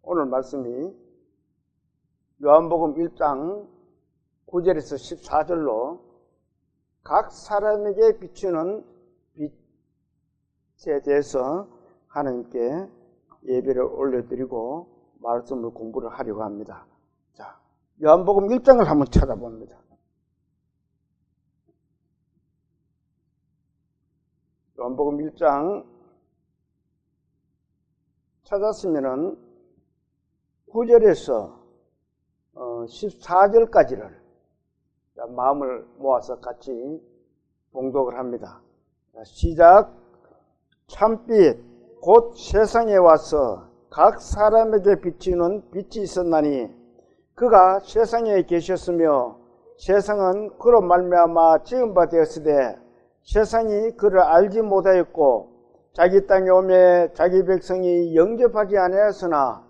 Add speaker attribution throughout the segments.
Speaker 1: 오늘 말씀이 요한복음 1장 9절에서 14절로 각 사람에게 비추는 빛에 대해서 하나님께 예배를 올려드리고 말씀을 공부를 하려고 합니다. 자, 요한복음 1장을 한번 찾아봅니다. 요한복음 1장 찾았으면은 9절에서 14절까지를 마음을 모아서 같이 봉독을 합니다. 시작. 참빛 곧 세상에 와서 각 사람에게 비치는 빛이 있었나니 그가 세상에 계셨으며 세상은 그로 말미암아 지은 바 되었으되 세상이 그를 알지 못하였고 자기 땅에 오매 자기 백성이 영접하지 아니하였으나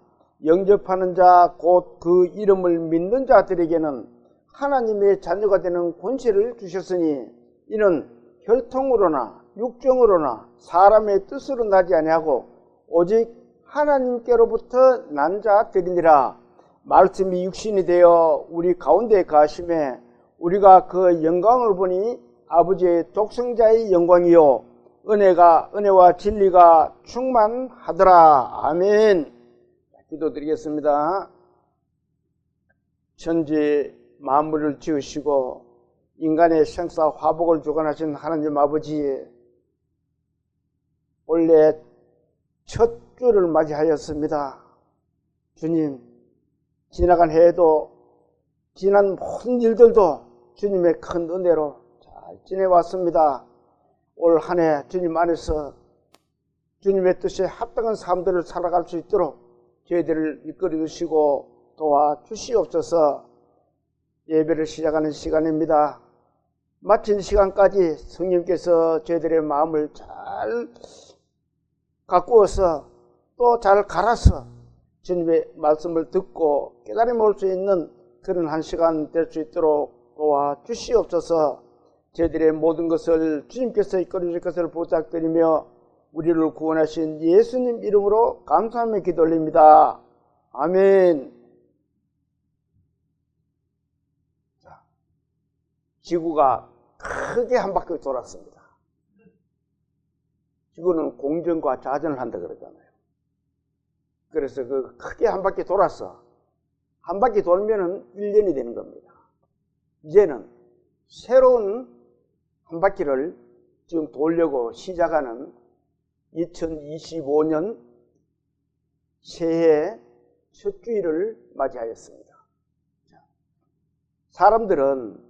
Speaker 1: 영접하는 자 곧 그 이름을 믿는 자들에게는 하나님의 자녀가 되는 권세를 주셨으니 이는 혈통으로나 육정으로나 사람의 뜻으로 나지 아니하고 오직 하나님께로부터 난 자들이니라. 말씀이 육신이 되어 우리 가운데 가심에 우리가 그 영광을 보니 아버지의 독생자의 영광이요 은혜와 진리가 충만하더라. 아멘. 기도드리겠습니다. 천지 만물을 지으시고 인간의 생사 화복을 주관하신 하나님 아버지, 원래 첫 주를 맞이하였습니다. 주님, 지나간 해에도 지난 모든 일들도 주님의 큰 은혜로 잘 지내왔습니다. 올 한 해 주님 안에서 주님의 뜻에 합당한 삶들을 살아갈 수 있도록 저희들을 이끌어 주시고 도와주시옵소서. 예배를 시작하는 시간입니다. 마친 시간까지 성령께서 저희들의 마음을 잘 가꾸어서 또 잘 갈아서 주님의 말씀을 듣고 깨달음을 올 수 있는 그런 한 시간 될 수 있도록 도와주시옵소서. 저희들의 모든 것을 주님께서 이끌어 주실 것을 부탁드리며 우리를 구원하신 예수님 이름으로 감사하며 기도 올립니다. 아멘. 자, 지구가 크게 한 바퀴 돌았습니다. 지구는 공전과 자전을 한다 그러잖아요. 그래서 그 크게 한 바퀴 돌아서 한 바퀴 돌면은 1년이 되는 겁니다. 이제는 새로운 한 바퀴를 지금 돌려고 시작하는 2025년 새해 첫 주일을 맞이하였습니다. 사람들은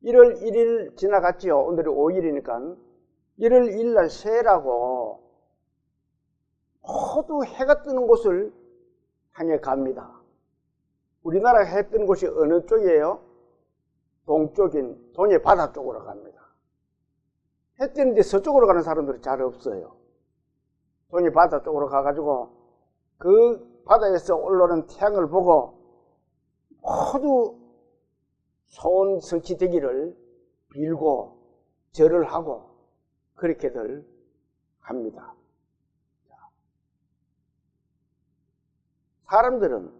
Speaker 1: 1월 1일 지나갔지요. 오늘이 5일이니까 1월 1일 날 새해라고 모두 해가 뜨는 곳을 향해 갑니다. 우리나라 해 뜨는 곳이 어느 쪽이에요? 동쪽인 동해 바다 쪽으로 갑니다. 해 뜨는데 서쪽으로 가는 사람들이 잘 없어요. 동해 바다 쪽으로 가가지고 그 바다에서 올라오는 태양을 보고 모두 소원 성취 되기를 빌고 절을 하고 그렇게들 합니다. 사람들은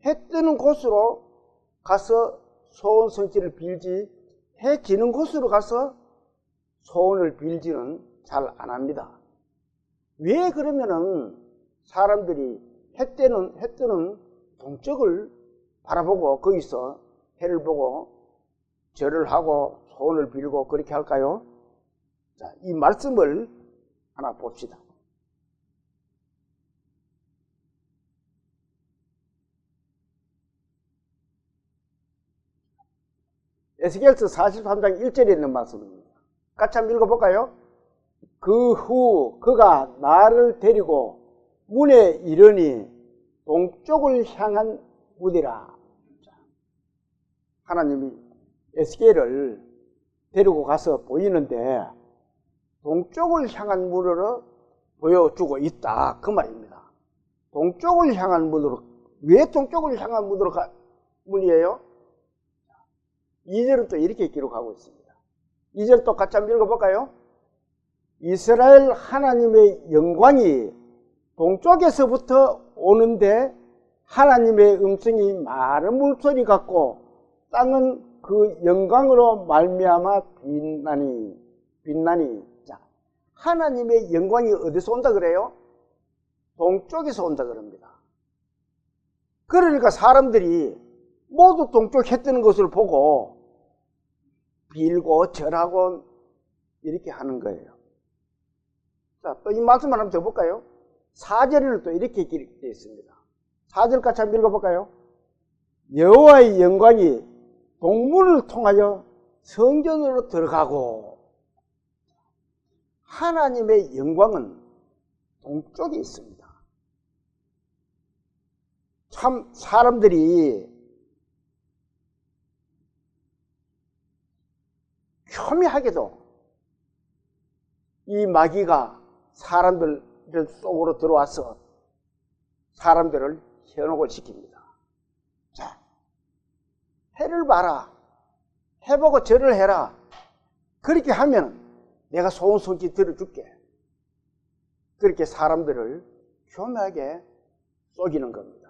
Speaker 1: 해 뜨는 곳으로 가서 소원 성취를 빌지 해 지는 곳으로 가서 소원을 빌지는 잘 안 합니다. 왜 그러면은 사람들이 해 뜨는 동쪽을 바라보고 거기서 해를 보고 절을 하고 소원을 빌고 그렇게 할까요? 자, 이 말씀을 하나 봅시다. 에스겔서 43장 1절에 있는 말씀입니다. 같이 한번 읽어볼까요? 그 후 그가 나를 데리고 문에 이르니 동쪽을 향한 문이라. 하나님이 에스겔을 데리고 가서 보이는데 동쪽을 향한 문으로 보여주고 있다 그 말입니다. 동쪽을 향한 문으로. 왜 동쪽을 향한 문이에요? 2절은 또 이렇게 기록하고 있습니다. 2절 또 같이 한번 읽어볼까요? 이스라엘 하나님의 영광이 동쪽에서부터 오는데 하나님의 음성이 많은 물소리 같고 땅은 그 영광으로 말미암아 빛나니. 자, 하나님의 영광이 어디서 온다 그래요? 동쪽에서 온다 그럽니다. 그러니까 사람들이 모두 동쪽 해 뜨는 것을 보고 빌고 절하고 이렇게 하는 거예요. 자, 또 이 말씀 하나 더 볼까요? 4절에는 또 이렇게 기록되어 있습니다. 4절 같이 한번 읽어볼까요? 여호와의 영광이 동문을 통하여 성전으로 들어가고. 하나님의 영광은 동쪽에 있습니다. 참 사람들이 교묘하게도 이 마귀가 사람들 속으로 들어와서 사람들을 현혹을 시킵니다. 자, 해를 봐라. 해보고 절을 해라. 그렇게 하면 내가 소원성기 들어줄게. 그렇게 사람들을 교묘하게 속이는 겁니다.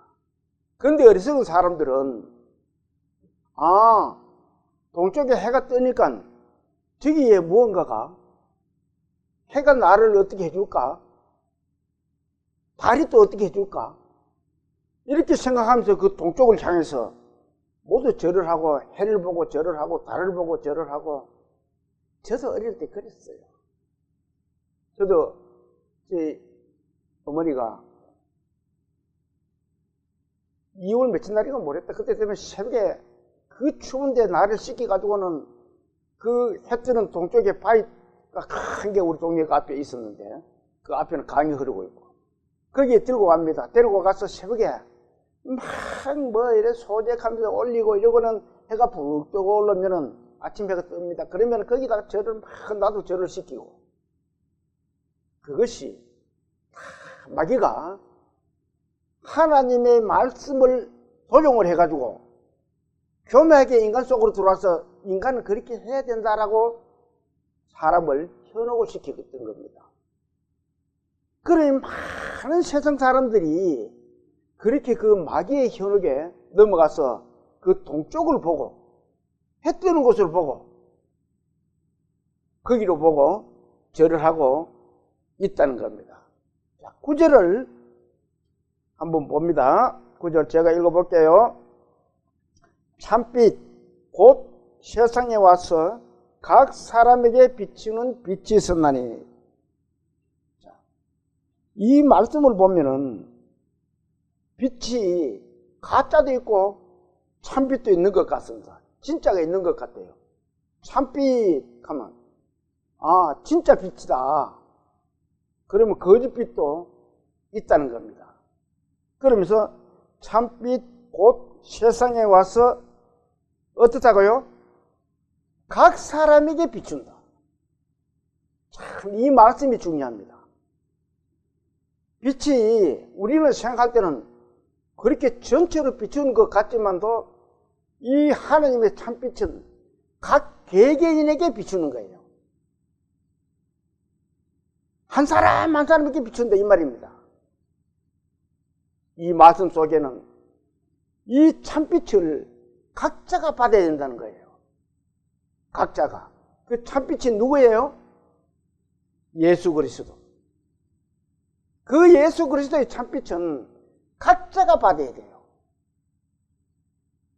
Speaker 1: 그런데 어리석은 사람들은 동쪽에 해가 뜨니까 저기에 무언가가 해가 나를 어떻게 해줄까? 달이 또 어떻게 해줄까? 이렇게 생각하면서 그 동쪽을 향해서 모두 절을 하고 해를 보고 절을 하고 달을 보고 절을 하고. 저도 어릴 때 그랬어요. 저도 제 어머니가 2월 며칠 날인가 모르겠다. 그때 되면 새벽에 그 추운데 나를 씻겨가지고는 그 해 뜨는 동쪽에 바위가 큰 게 우리 동네 그 앞에 있었는데 그 앞에는 강이 흐르고 있고 거기에 들고 갑니다. 데리고 가서 새벽에 막 이래 소재하면서 올리고 이러고는 해가 푹 뜨고 올라오면은 아침 해가 뜹니다. 그러면 거기다가 절을 막 나도 절을 시키고. 그것이 마귀가 하나님의 말씀을 도용을 해가지고 교묘하게 인간 속으로 들어와서 인간은 그렇게 해야 된다라고 사람을 현혹을 시켰던 겁니다. 그러니 많은 세상 사람들이 그렇게 그 마귀의 현혹에 넘어가서 그 동쪽을 보고 해 뜨는 곳을 보고 거기로 보고 절을 하고 있다는 겁니다. 자, 9절을 한번 봅니다. 9절 제가 읽어볼게요. 참빛 곧 세상에 와서 각 사람에게 비추는 빛이 있었나니. 자, 이 말씀을 보면은 빛이 가짜도 있고 참빛도 있는 것 같습니다. 진짜가 있는 것 같아요. 참빛 하면 진짜 빛이다. 그러면 거짓빛도 있다는 겁니다. 그러면서 참빛 곧 세상에 와서 어떻다고요? 각 사람에게 비춘다. 참 이 말씀이 중요합니다. 빛이 우리는 생각할 때는 그렇게 전체로 비추는 것 같지만도 이 하나님의 참빛은 각 개개인에게 비추는 거예요. 한 사람 한 사람에게 비춘다 이 말입니다. 이 말씀 속에는 이 참빛을 각자가 받아야 된다는 거예요. 각자가. 그 참빛이 누구예요? 예수 그리스도. 그 예수 그리스도의 참빛은 각자가 받아야 돼요.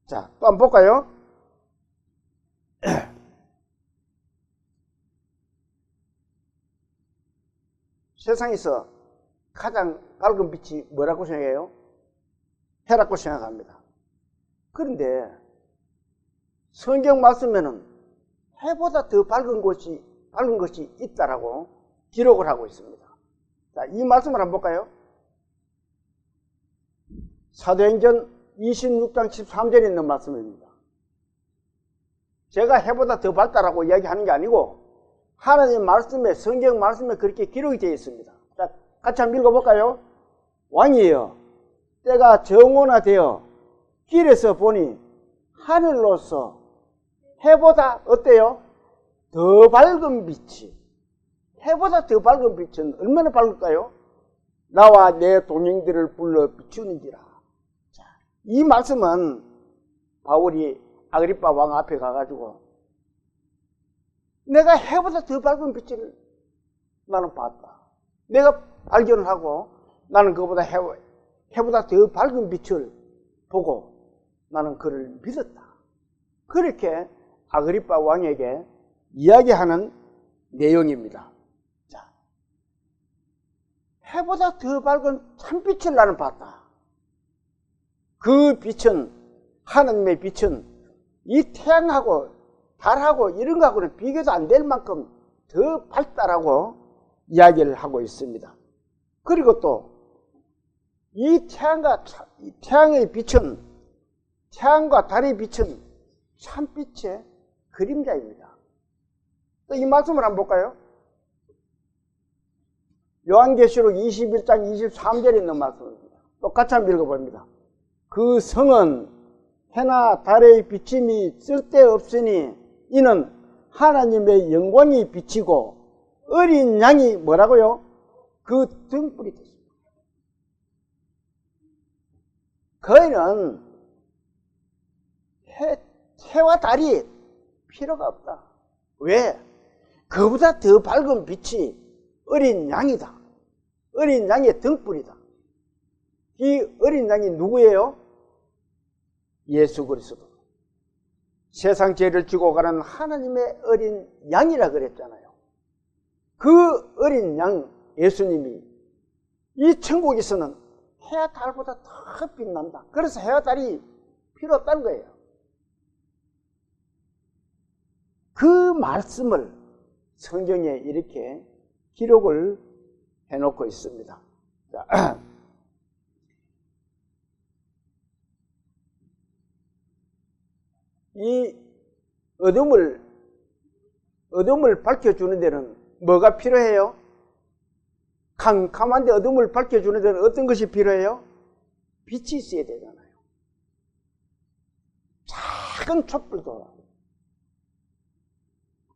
Speaker 1: 자, 또 한번 볼까요? 세상에서 가장 밝은 빛이 뭐라고 생각해요? 해라고 생각합니다. 그런데 성경 말씀에는 해보다 더 밝은 것이 있다라고 기록을 하고 있습니다. 자, 이 말씀을 한번 볼까요? 사도행전 26장 13절에 있는 말씀입니다. 제가 해보다 더 밝다라고 이야기하는 게 아니고 하나님 말씀에, 성경 말씀에 그렇게 기록이 되어 있습니다. 자, 같이 한번 읽어볼까요? 왕이여, 때가 정오나되어 길에서 보니 하늘로서 해보다 어때요? 더 밝은 빛이. 해보다 더 밝은 빛은 얼마나 밝을까요? 나와 내 동행들을 불러 비추는지라. 자, 이 말씀은 바울이 아그리파 왕 앞에 가가지고 내가 해보다 더 밝은 빛을 나는 봤다. 내가 발견을 하고 나는 그보다 해보다 더 밝은 빛을 보고 나는 그를 믿었다. 그렇게 아그리파 왕에게 이야기하는 내용입니다. 자, 해보다 더 밝은 참빛을 나는 봤다. 그 빛은, 하나님의 빛은 이 태양하고 달하고 이런 거하고는 비교도 안 될 만큼 더 밝다라고 이야기를 하고 있습니다. 그리고 또 이 태양의 빛은, 태양과 달의 빛은 참빛의 그림자입니다. 또 이 말씀을 한번 볼까요? 요한계시록 21장 23절에 있는 말씀입니다. 똑같이 한번 읽어봅니다. 그 성은 해나 달의 비침이 쓸데없으니 이는 하나님의 영광이 비치고 어린 양이 뭐라고요? 그 등불이 됐습니다. 거기는 해와 달이 필요가 없다. 왜? 그보다 더 밝은 빛이 어린 양이다. 어린 양의 등불이다. 이 어린 양이 누구예요? 예수 그리스도. 세상 죄를 지고 가는 하나님의 어린 양이라 그랬잖아요. 그 어린 양 예수님이 이 천국에서는 해와 달보다 더 빛난다. 그래서 해와 달이 필요 없다는 거예요. 그 말씀을 성경에 이렇게 기록을 해놓고 있습니다. 자, 이 어둠을 밝혀주는 데는 뭐가 필요해요? 캄캄한데 어둠을 밝혀주는 데는 어떤 것이 필요해요? 빛이 있어야 되잖아요. 작은 촛불도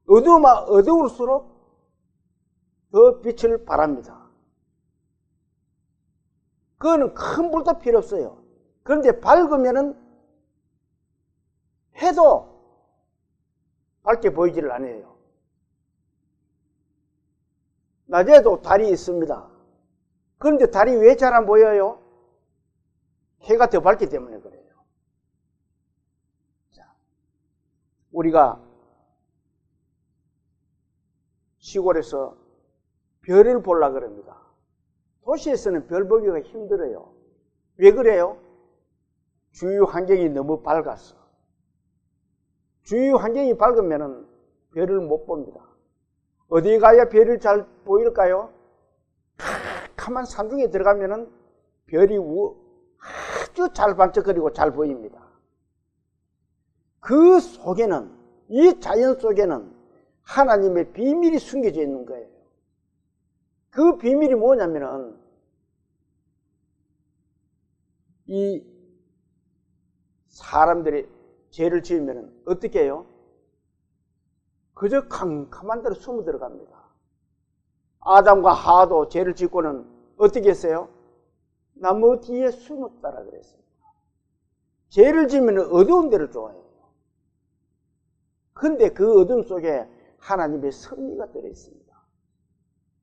Speaker 1: 어두울수록 더 빛을 발합니다. 그거는 큰 불도 필요 없어요. 그런데 밝으면은 해도 밝게 보이지를 않아요. 낮에도 달이 있습니다. 그런데 달이 왜 잘 안 보여요? 해가 더 밝기 때문에 그래요. 자, 우리가 시골에서 별을 보려고 그럽니다. 도시에서는 별 보기가 힘들어요. 왜 그래요? 주위 환경이 너무 밝아서. 주위 환경이 밝으면 별을 못 봅니다. 어디 가야 별이 잘 보일까요? 캄캄한 산중에 들어가면 별이 아주 잘 반짝거리고 잘 보입니다. 그 속에는, 이 자연 속에는 하나님의 비밀이 숨겨져 있는 거예요. 그 비밀이 뭐냐면은 이 사람들이 죄를 지으면 어떻게 해요? 그저 캄캄한 데로 숨어 들어갑니다. 아담과 하와도 죄를 짓고는 어떻게 했어요? 나무 뒤에 숨었다라 그랬습니다. 죄를 지으면 어두운 데를 좋아해요. 근데 그 어둠 속에 하나님의 섭리가 들어있습니다.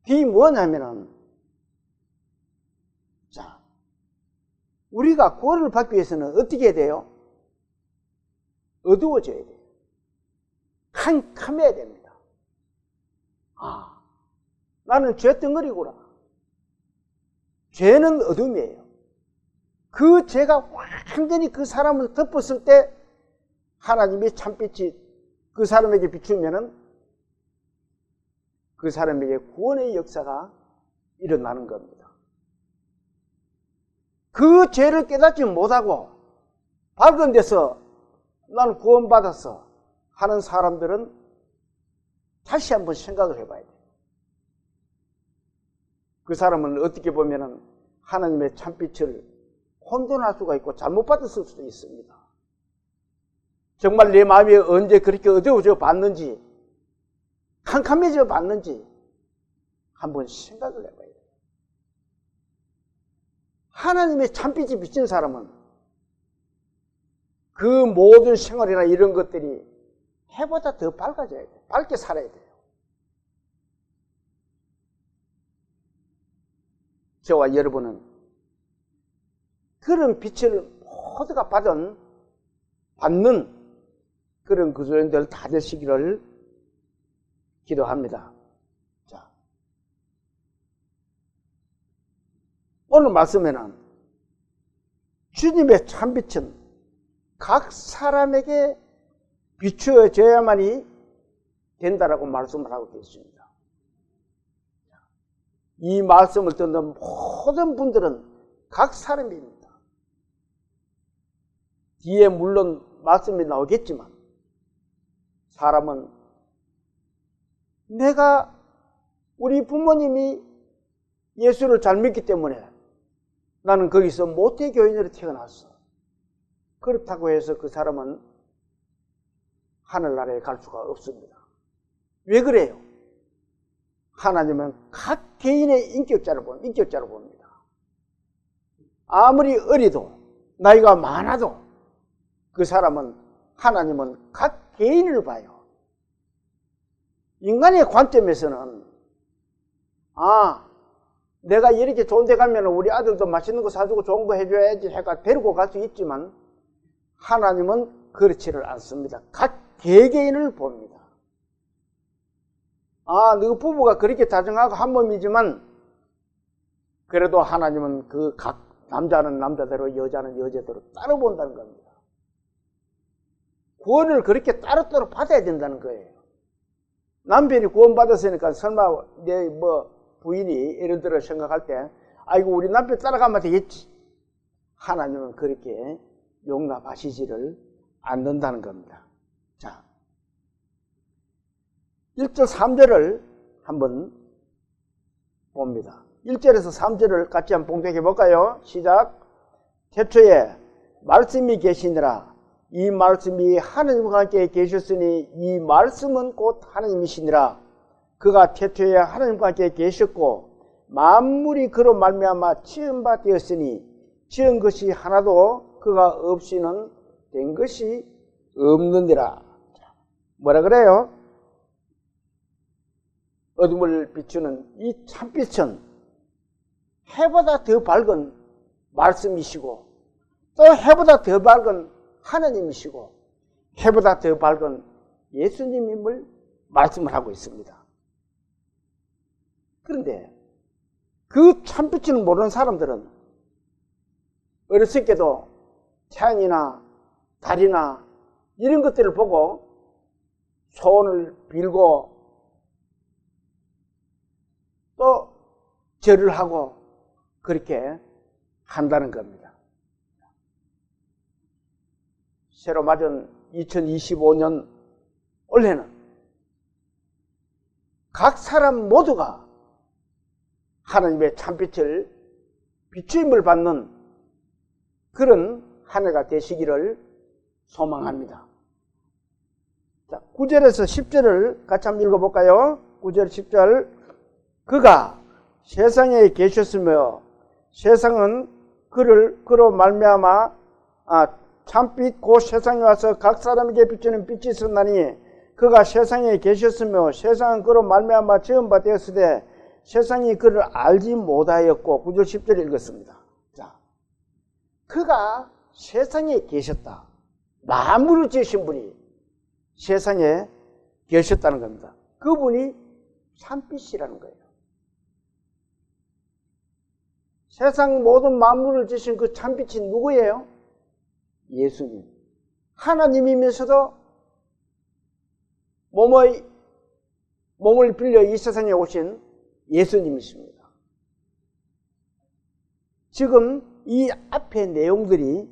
Speaker 1: 그게 뭐냐면은, 자, 우리가 구원을 받기 위해서는 어떻게 해야 돼요? 어두워져야 돼요. 캄캄해야 됩니다. 아, 나는 죄덩어리구나. 죄는 어둠이에요. 그 죄가 완전히 그 사람을 덮었을 때 하나님의 참빛이 그 사람에게 비추면은 그 사람에게 구원의 역사가 일어나는 겁니다. 그 죄를 깨닫지 못하고 밝은 데서 나는 구원받았어 하는 사람들은 다시 한번 생각을 해봐야 돼요. 그 사람은 어떻게 보면은 하나님의 참빛을 혼돈할 수가 있고 잘못 받았을 수도 있습니다. 정말 내 마음이 언제 그렇게 어두워져 봤는지, 캄캄해져 봤는지 한번 생각을 해봐야 돼요. 하나님의 참빛이 비친 사람은 그 모든 생활이나 이런 것들이 해보다 더 밝아져야 돼요. 밝게 살아야 돼요. 저와 여러분은 그런 빛을 모두가 받는 그런 그리스도인들 다 되시기를 기도합니다. 자, 오늘 말씀에는 주님의 참빛은 각 사람에게 비추어져야만이 된다라고 말씀을 하고 계십니다. 이 말씀을 듣는 모든 분들은 각 사람입니다. 뒤에 물론 말씀이 나오겠지만 사람은 내가 우리 부모님이 예수를 잘 믿기 때문에 나는 거기서 모태교인으로 태어났어. 그렇다고 해서 그 사람은 하늘나라에 갈 수가 없습니다. 왜 그래요? 하나님은 각 개인의 인격자로 봅니다. 아무리 어리도 나이가 많아도 그 사람은 하나님은 각 개인을 봐요. 인간의 관점에서는 내가 이렇게 좋은 데 가면 우리 아들도 맛있는 거 사주고 좋은 거 해줘야지 해가 데리고 갈 수 있지만 하나님은 그렇지를 않습니다. 각 개개인을 봅니다. 너 부부가 그렇게 다정하고 한 몸이지만 그래도 하나님은 그 각 남자는 남자대로 여자는 여자대로 따로 본다는 겁니다. 구원을 그렇게 따로따로 받아야 된다는 거예요. 남편이 구원 받았으니까 설마 내 부인이 예를 들어 생각할 때 아이고 우리 남편 따라가면 되겠지. 하나님은 그렇게 용납하시지를 않는다는 겁니다. 자, 1절 3절을 한번 봅니다. 1절에서 3절을 같이 한번 봉독해 볼까요? 시작. 태초에 말씀이 계시니라. 이 말씀이 하나님과 함께 계셨으니 이 말씀은 곧 하나님이시니라. 그가 태초에 하나님과 함께 계셨고 만물이 그로 말미암아 지은 바 되었으니 지은 것이 하나도 그가 없이는 된 것이 없느니라. 뭐라 그래요? 어둠을 비추는 이 참빛은 해보다 더 밝은 말씀이시고 또 해보다 더 밝은 하나님이시고 해보다 더 밝은 예수님임을 말씀을 하고 있습니다. 그런데 그 참빛을 모르는 사람들은 어렸을 때도 태양이나 달이나 이런 것들을 보고 소원을 빌고 또 절을 하고 그렇게 한다는 겁니다. 새로 맞은 2025년 올해는 각 사람 모두가 하나님의 참빛을 비추임을 받는 그런 한 해가 되시기를 소망합니다. 자, 9절에서 10절을 같이 한번 읽어볼까요? 9절 10절. 그가 세상에 계셨으며 세상은 그로 말미암아 참빛 곧 세상에 와서 각 사람에게 비추는 빛이 있었나니 그가 세상에 계셨으며 세상은 그로 말미암아 지은 바 되었으되 세상이 그를 알지 못하였고 9절 10절 읽었습니다. 자, 그가 세상에 계셨다. 만물을 지으신 분이 세상에 계셨다는 겁니다. 그분이 참빛이라는 거예요. 세상 모든 만물을 지으신 그 참빛이 누구예요? 예수님. 하나님이면서도 몸을 빌려 이 세상에 오신 예수님이십니다. 지금 이 앞의 내용들이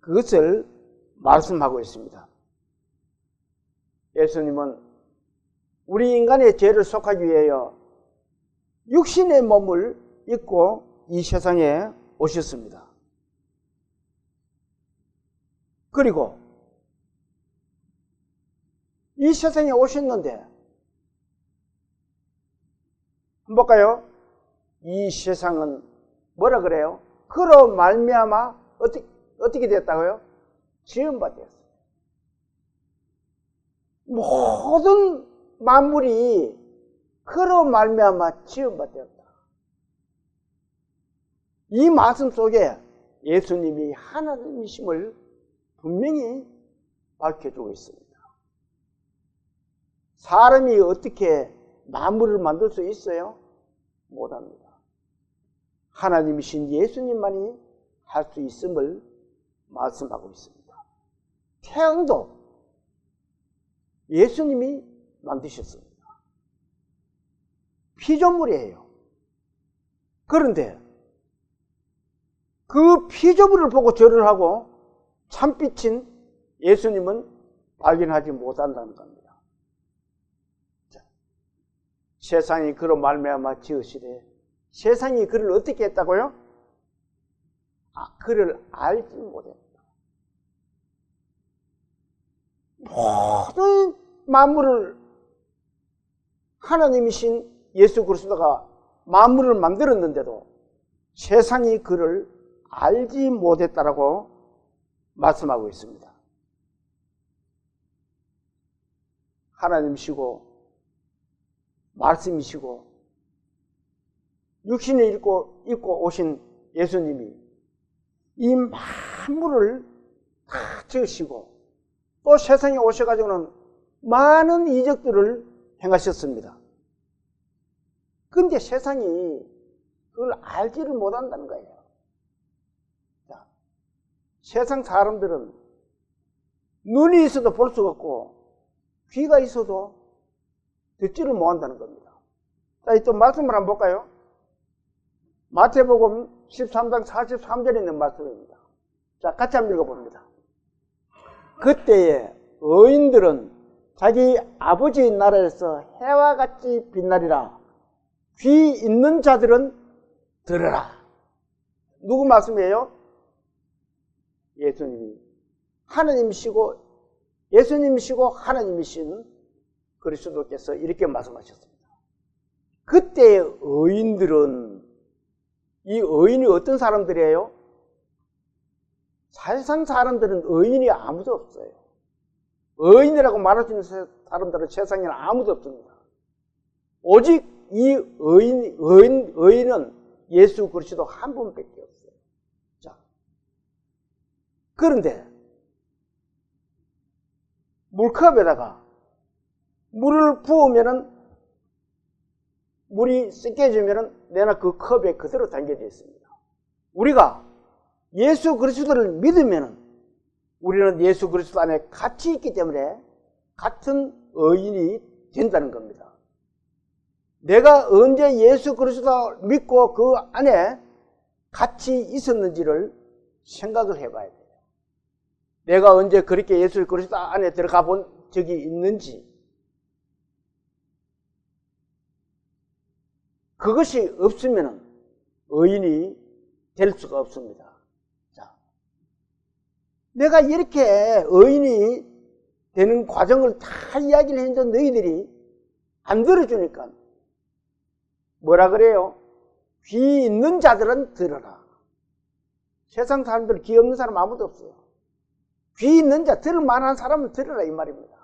Speaker 1: 그것을 말씀하고 있습니다. 예수님은 우리 인간의 죄를 속하기 위하여 육신의 몸을 입고 이 세상에 오셨습니다. 그리고 이 세상에 오셨는데 한번 볼까요? 이 세상은 뭐라 그래요? 그로 말미암아 어떻게 됐다고요? 지음받았어요. 모든 만물이 그로 말미암아 지음받았다. 이 말씀 속에 예수님이 하나님이심을 분명히 밝혀주고 있습니다. 사람이 어떻게 만물을 만들 수 있어요? 못합니다. 하나님이신 예수님만이 할 수 있음을 말씀하고 있습니다. 태양도 예수님이 만드셨습니다. 피조물이에요. 그런데 그 피조물을 보고 절을 하고 참빛인 예수님은 발견하지 못한다는 겁니다. 자, 세상이 그로 말미암아 지으시되 세상이 그를 어떻게 했다고요? 그를 알지 못했다. 모든 만물을 하나님이신 예수 그리스도가 만물을 만들었는데도 세상이 그를 알지 못했다라고 말씀하고 있습니다. 하나님이시고 말씀이시고 육신을 입고 오신 예수님이 이 만물을 다 지으시고 또 세상에 오셔가지고는 많은 이적들을 행하셨습니다. 그런데 세상이 그걸 알지를 못한다는 거예요. 자, 세상 사람들은 눈이 있어도 볼 수가 없고 귀가 있어도 듣지를 못한다는 겁니다. 자, 또 말씀을 한번 볼까요? 마태복음 13장 43절에 있는 말씀입니다. 자, 같이 한번 읽어봅니다. 그때에 의인들은 자기 아버지의 나라에서 해와 같이 빛나리라. 귀 있는 자들은 들으라. 누구 말씀이에요? 예수님이 하나님이시고 예수님이시고 하나님이신 그리스도께서 이렇게 말씀하셨습니다. 그때의 의인들은, 이 의인이 어떤 사람들이에요? 세상 사람들은 의인이 아무도 없어요. 의인이라고 말할 수 있는 사람들은 세상에는 아무도 없습니다. 오직 이 의인은 예수 그리스도 한 분밖에 없어요. 자, 그런데 물컵에다가 물을 부으면은 물이 섞여지면은 내나 그 컵에 그대로 담겨져 있습니다. 우리가 예수 그리스도를 믿으면은 우리는 예수 그리스도 안에 같이 있기 때문에 같은 의인이 된다는 겁니다. 내가 언제 예수 그리스도를 믿고 그 안에 같이 있었는지를 생각을 해봐야 돼요. 내가 언제 그렇게 예수 그리스도 안에 들어가 본 적이 있는지, 그것이 없으면 의인이 될 수가 없습니다. 자, 내가 이렇게 의인이 되는 과정을 다 이야기를 했는데 너희들이 안 들어주니까 뭐라 그래요? 귀 있는 자들은 들어라. 세상 사람들 귀 없는 사람 아무도 없어요. 귀 있는 자, 들을 만한 사람은 들으라 이 말입니다.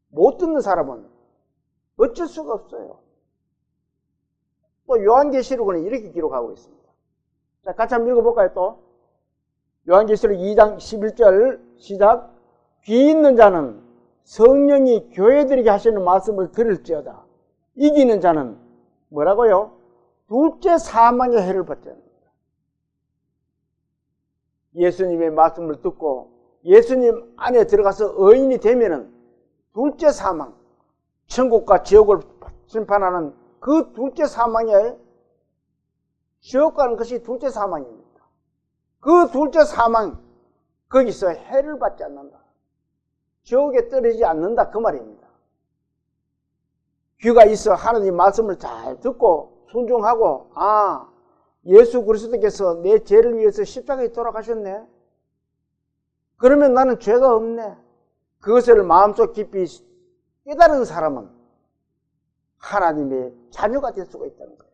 Speaker 1: 못 듣는 사람은 어쩔 수가 없어요. 또 요한계시록은 이렇게 기록하고 있습니다. 자, 같이 한번 읽어볼까요 또? 요한계시록 2장 11절 시작. 귀 있는 자는 성령이 교회들에게 하시는 말씀을 들을지어다. 이기는 자는 뭐라고요? 둘째 사망의 해를 받지 않는다. 예수님의 말씀을 듣고 예수님 안에 들어가서 의인이 되면은 둘째 사망, 천국과 지옥을 심판하는 그 둘째 사망에, 지옥 가는 것이 둘째 사망입니다. 그 둘째 사망, 거기서 해를 받지 않는다. 지옥에 떨어지지 않는다 그 말입니다. 귀가 있어 하나님 말씀을 잘 듣고 순종하고, 아, 예수 그리스도께서 내 죄를 위해서 십자가에 돌아가셨네. 그러면 나는 죄가 없네. 그것을 마음속 깊이 깨달은 사람은 하나님의 자녀가 될 수가 있다는 거예요.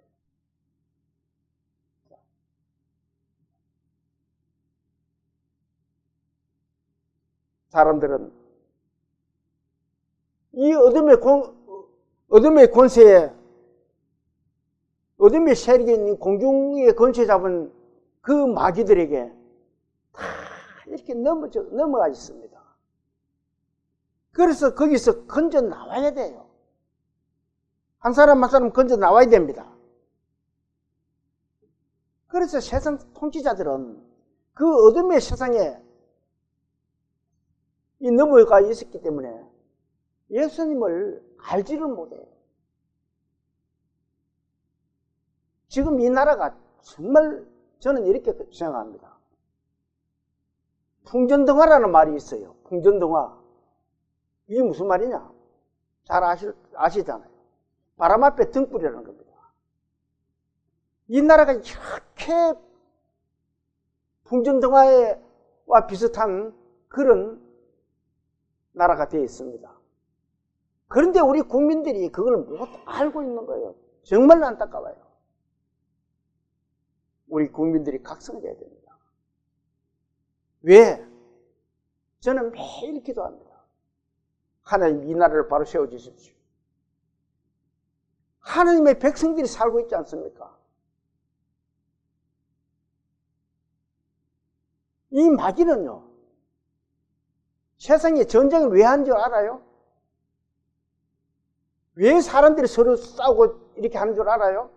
Speaker 1: 사람들은 이 어둠의 권세에, 어둠의 세력이 있는 공중의 권세 잡은 그 마귀들에게 다 이렇게 넘어가 있습니다. 그래서 거기서 건져 나와야 돼요. 한 사람 한 사람 건져 나와야 됩니다. 그래서 세상 통치자들은 그 어둠의 세상에 이 넘어가 있었기 때문에 예수님을 알지를 못해요. 지금 이 나라가 정말 저는 이렇게 생각합니다. 풍전등화라는 말이 있어요. 풍전등화. 이게 무슨 말이냐? 잘 아시잖아요. 바람 앞에 등불이라는 겁니다. 이 나라가 이렇게 풍전등화와 비슷한 그런 나라가 되어 있습니다. 그런데 우리 국민들이 그걸 못 알고 있는 거예요. 정말 안타까워요. 우리 국민들이 각성해야 됩니다. 왜? 저는 매일 기도합니다. 하나님 이 나라를 바로 세워주십시오. 하나님의 백성들이 살고 있지 않습니까? 이 마귀는요, 세상에 전쟁을 왜 한 줄 알아요? 왜 사람들이 서로 싸우고 이렇게 하는 줄 알아요?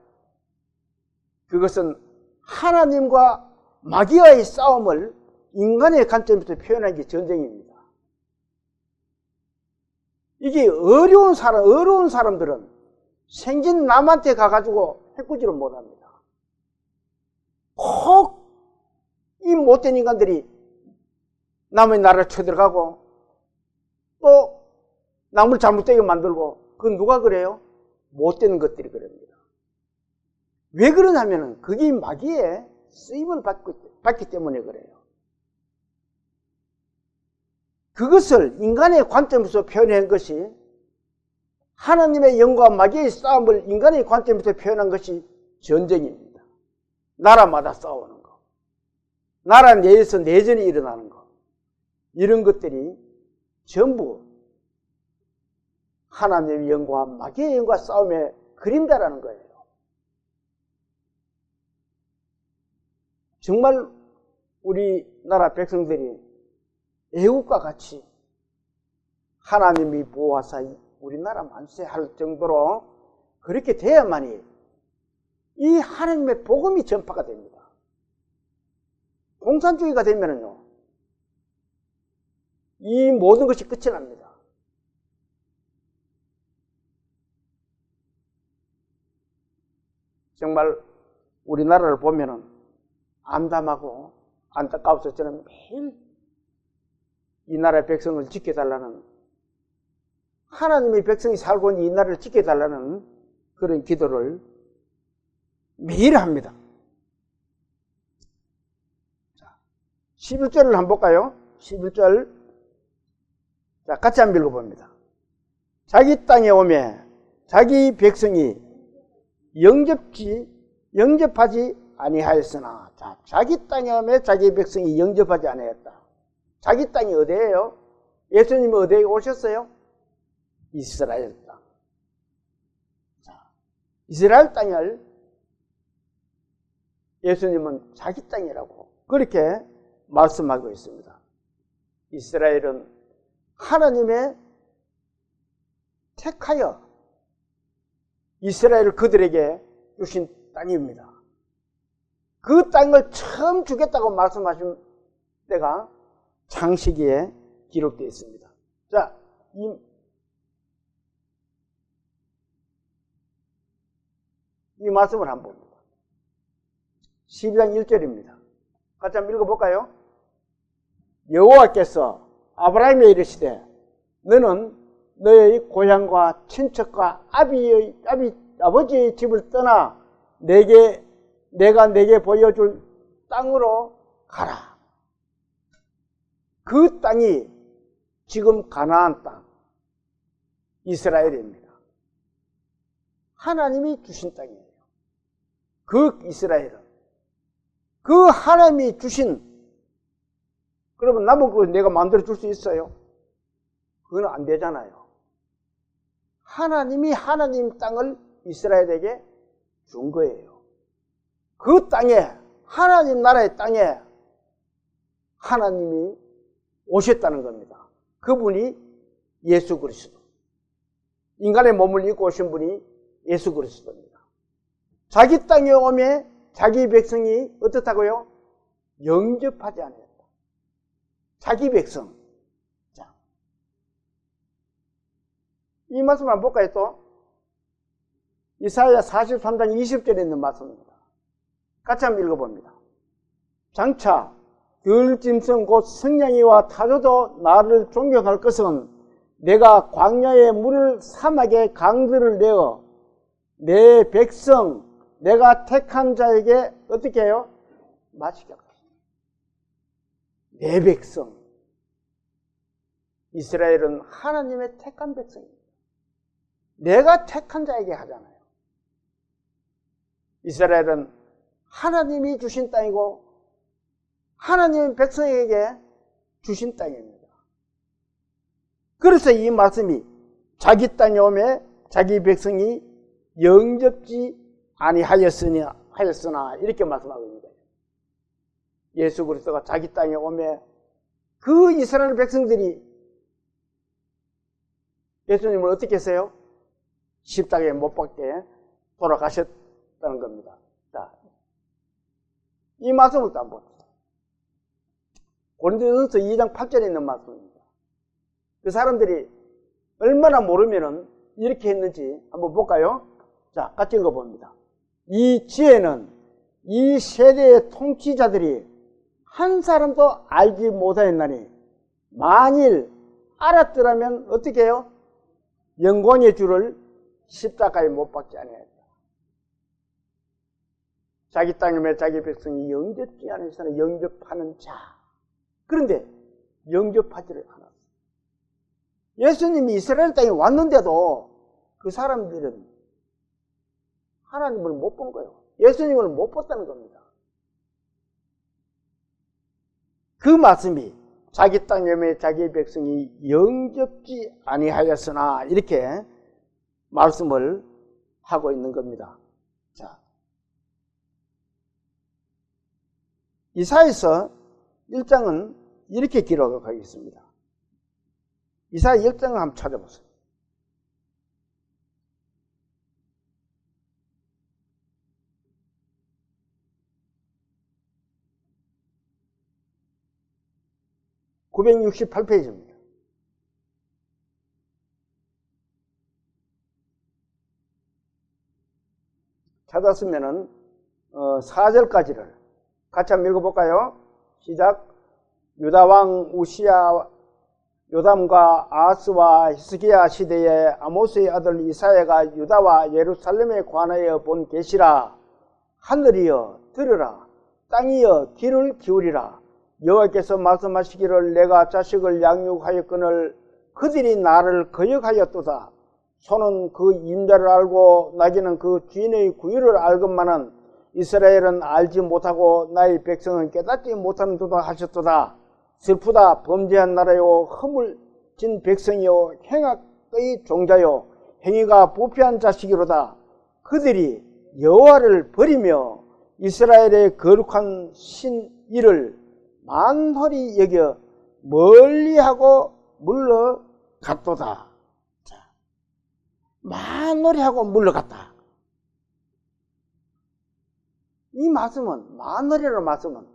Speaker 1: 그것은 하나님과 마귀와의 싸움을 인간의 관점에서 표현한 게 전쟁입니다. 이게 어려운 사람들은 생긴 남한테 가가지고 해꾸지를 못합니다. 꼭 이 못된 인간들이 남의 나라를 쳐들어가고 또 남을 잘못되게 만들고, 그건 누가 그래요? 못된 것들이 그럽니다. 왜 그러냐면은 그게 마귀의 쓰임을 받기 때문에 그래요. 그것을 인간의 관점에서 표현한 것이, 하나님의 영과 마귀의 싸움을 인간의 관점에서 표현한 것이 전쟁입니다. 나라마다 싸우는 거, 나라 내에서 내전이 일어나는 거, 이런 것들이 전부 하나님의 영과 마귀의 영과 싸움의 그림자라는 거예요. 정말 우리나라 백성들이 애국과 같이 하나님이 보호하사 우리나라 만세할 정도로 그렇게 돼야만이 이 하나님의 복음이 전파가 됩니다. 공산주의가 되면은요, 이 모든 것이 끝이 납니다. 정말 우리나라를 보면은 암담하고 안타까워서 저는 매일 이 나라의 백성을 지켜달라는, 하나님의 백성이 살고 있는 이 나라를 지켜달라는 그런 기도를 매일 합니다. 자, 11절을 한번 볼까요? 11절. 자, 같이 한번 읽어봅니다. 자기 땅에 오매 자기 백성이 영접하지 아니하였으나, 자, 자기 땅에 오매 자기 백성이 영접하지 아니하였다. 자기 땅이 어디예요? 예수님이 어디에 오셨어요? 이스라엘 땅. 자, 이스라엘 땅을 예수님은 자기 땅이라고 그렇게 말씀하고 있습니다. 이스라엘은 하나님의 택하여 이스라엘을 그들에게 주신 땅입니다. 그 땅을 처음 주겠다고 말씀하신 때가 창세기에 기록되어 있습니다. 자, 이 말씀을 한번 봅니다. 12장 1절입니다. 같이 한번 읽어볼까요? 여호와께서 아브라함에 이르시되 너는 너의 고향과 친척과 아버지의 집을 떠나 내가 내게 보여줄 땅으로 가라. 그 땅이 지금 가나안 땅, 이스라엘입니다. 하나님이 주신 땅이에요. 그 이스라엘은 그 하나님이 주신 그러면 남은 걸 내가 만들어 줄 수 있어요? 그건 안 되잖아요. 하나님이 하나님 땅을 이스라엘에게 준 거예요. 그 땅에, 하나님 나라의 땅에 하나님이 오셨다는 겁니다. 그분이 예수 그리스도. 인간의 몸을 입고 오신 분이 예수 그리스도입니다. 자기 땅에 오매 자기 백성이 어떻다고요? 영접하지 않았다. 자기 백성. 자, 이 말씀 한번 볼까요 또? 이사야 43장 20절에 있는 말씀입니다. 같이 한번 읽어봅니다. 장차 들짐승 곧 성냥이와 타조도 나를 존경할 것은 내가 광야에 물을 사막에 강들을 내어 내 백성 내가 택한 자에게 어떻게 해요? 마시게 할 것이다. 내 백성. 이스라엘은 하나님의 택한 백성입니다. 내가 택한 자에게 하잖아요. 이스라엘은 하나님이 주신 땅이고 하나님의 백성에게 주신 땅입니다. 그래서 이 말씀이 자기 땅에 오매 자기 백성이 영접지 아니하였으나 이렇게 말씀하고 있는 거예요. 예수 그리스도가 자기 땅에 오매 그 이스라엘 백성들이 예수님을 어떻게 했어요? 십자가에 못 박게 돌아가셨다는 겁니다. 자, 이 말씀을 또 한번 봅시다. 고린도전서 2장 8절에 있는 말씀입니다. 그 사람들이 얼마나 모르면은 이렇게 했는지 한번 볼까요? 자, 같이 읽어봅니다. 이 지혜는 이 세대의 통치자들이 한 사람도 알지 못하였나니 만일 알았더라면 어떻게 해요? 영광의 주를 십자가에 못 박지 아니하였다. 자기 땅에 자기 백성이 영접지 않으시는 영접하는 자. 그런데 영접하지를 않았어요. 예수님이 이스라엘 땅에 왔는데도 그 사람들은 하나님을 못 본 거예요. 예수님을 못 봤다는 겁니다. 그 말씀이 자기 땅에 자기 백성이 영접지 아니하였으나 이렇게 말씀을 하고 있는 겁니다. 자, 이사야서 1장은 이렇게 기록하겠습니다. 이사야 1장을 한번 찾아보세요. (968페이지입니다) 찾았으면은 4절까지를 같이 한번 읽어볼까요? 시작. 유다왕 우시야 요담과 아하스와 히스기야 시대에 아모스의 아들 이사야가 유다와 예루살렘에 관하여 본 계시라. 하늘이여 들으라. 땅이여 귀를 기울이라. 여호와께서 말씀하시기를 내가 자식을 양육하였거늘 그들이 나를 거역하였도다. 손은 그 임자를 알고 나귀는 그 주인의 구유를 알건만은 이스라엘은 알지 못하고 나의 백성은 깨닫지 못하는도다 하셨도다. 슬프다. 범죄한 나라요 허물진 백성이요 행악의 종자요 행위가 부패한 자식이로다. 그들이 여호와를 버리며 이스라엘의 거룩한 신일을 만홀히 여겨 멀리하고 물러갔도다. 자, 만홀히 하고 물러갔다. 이 말씀은, 만홀이라는 말씀은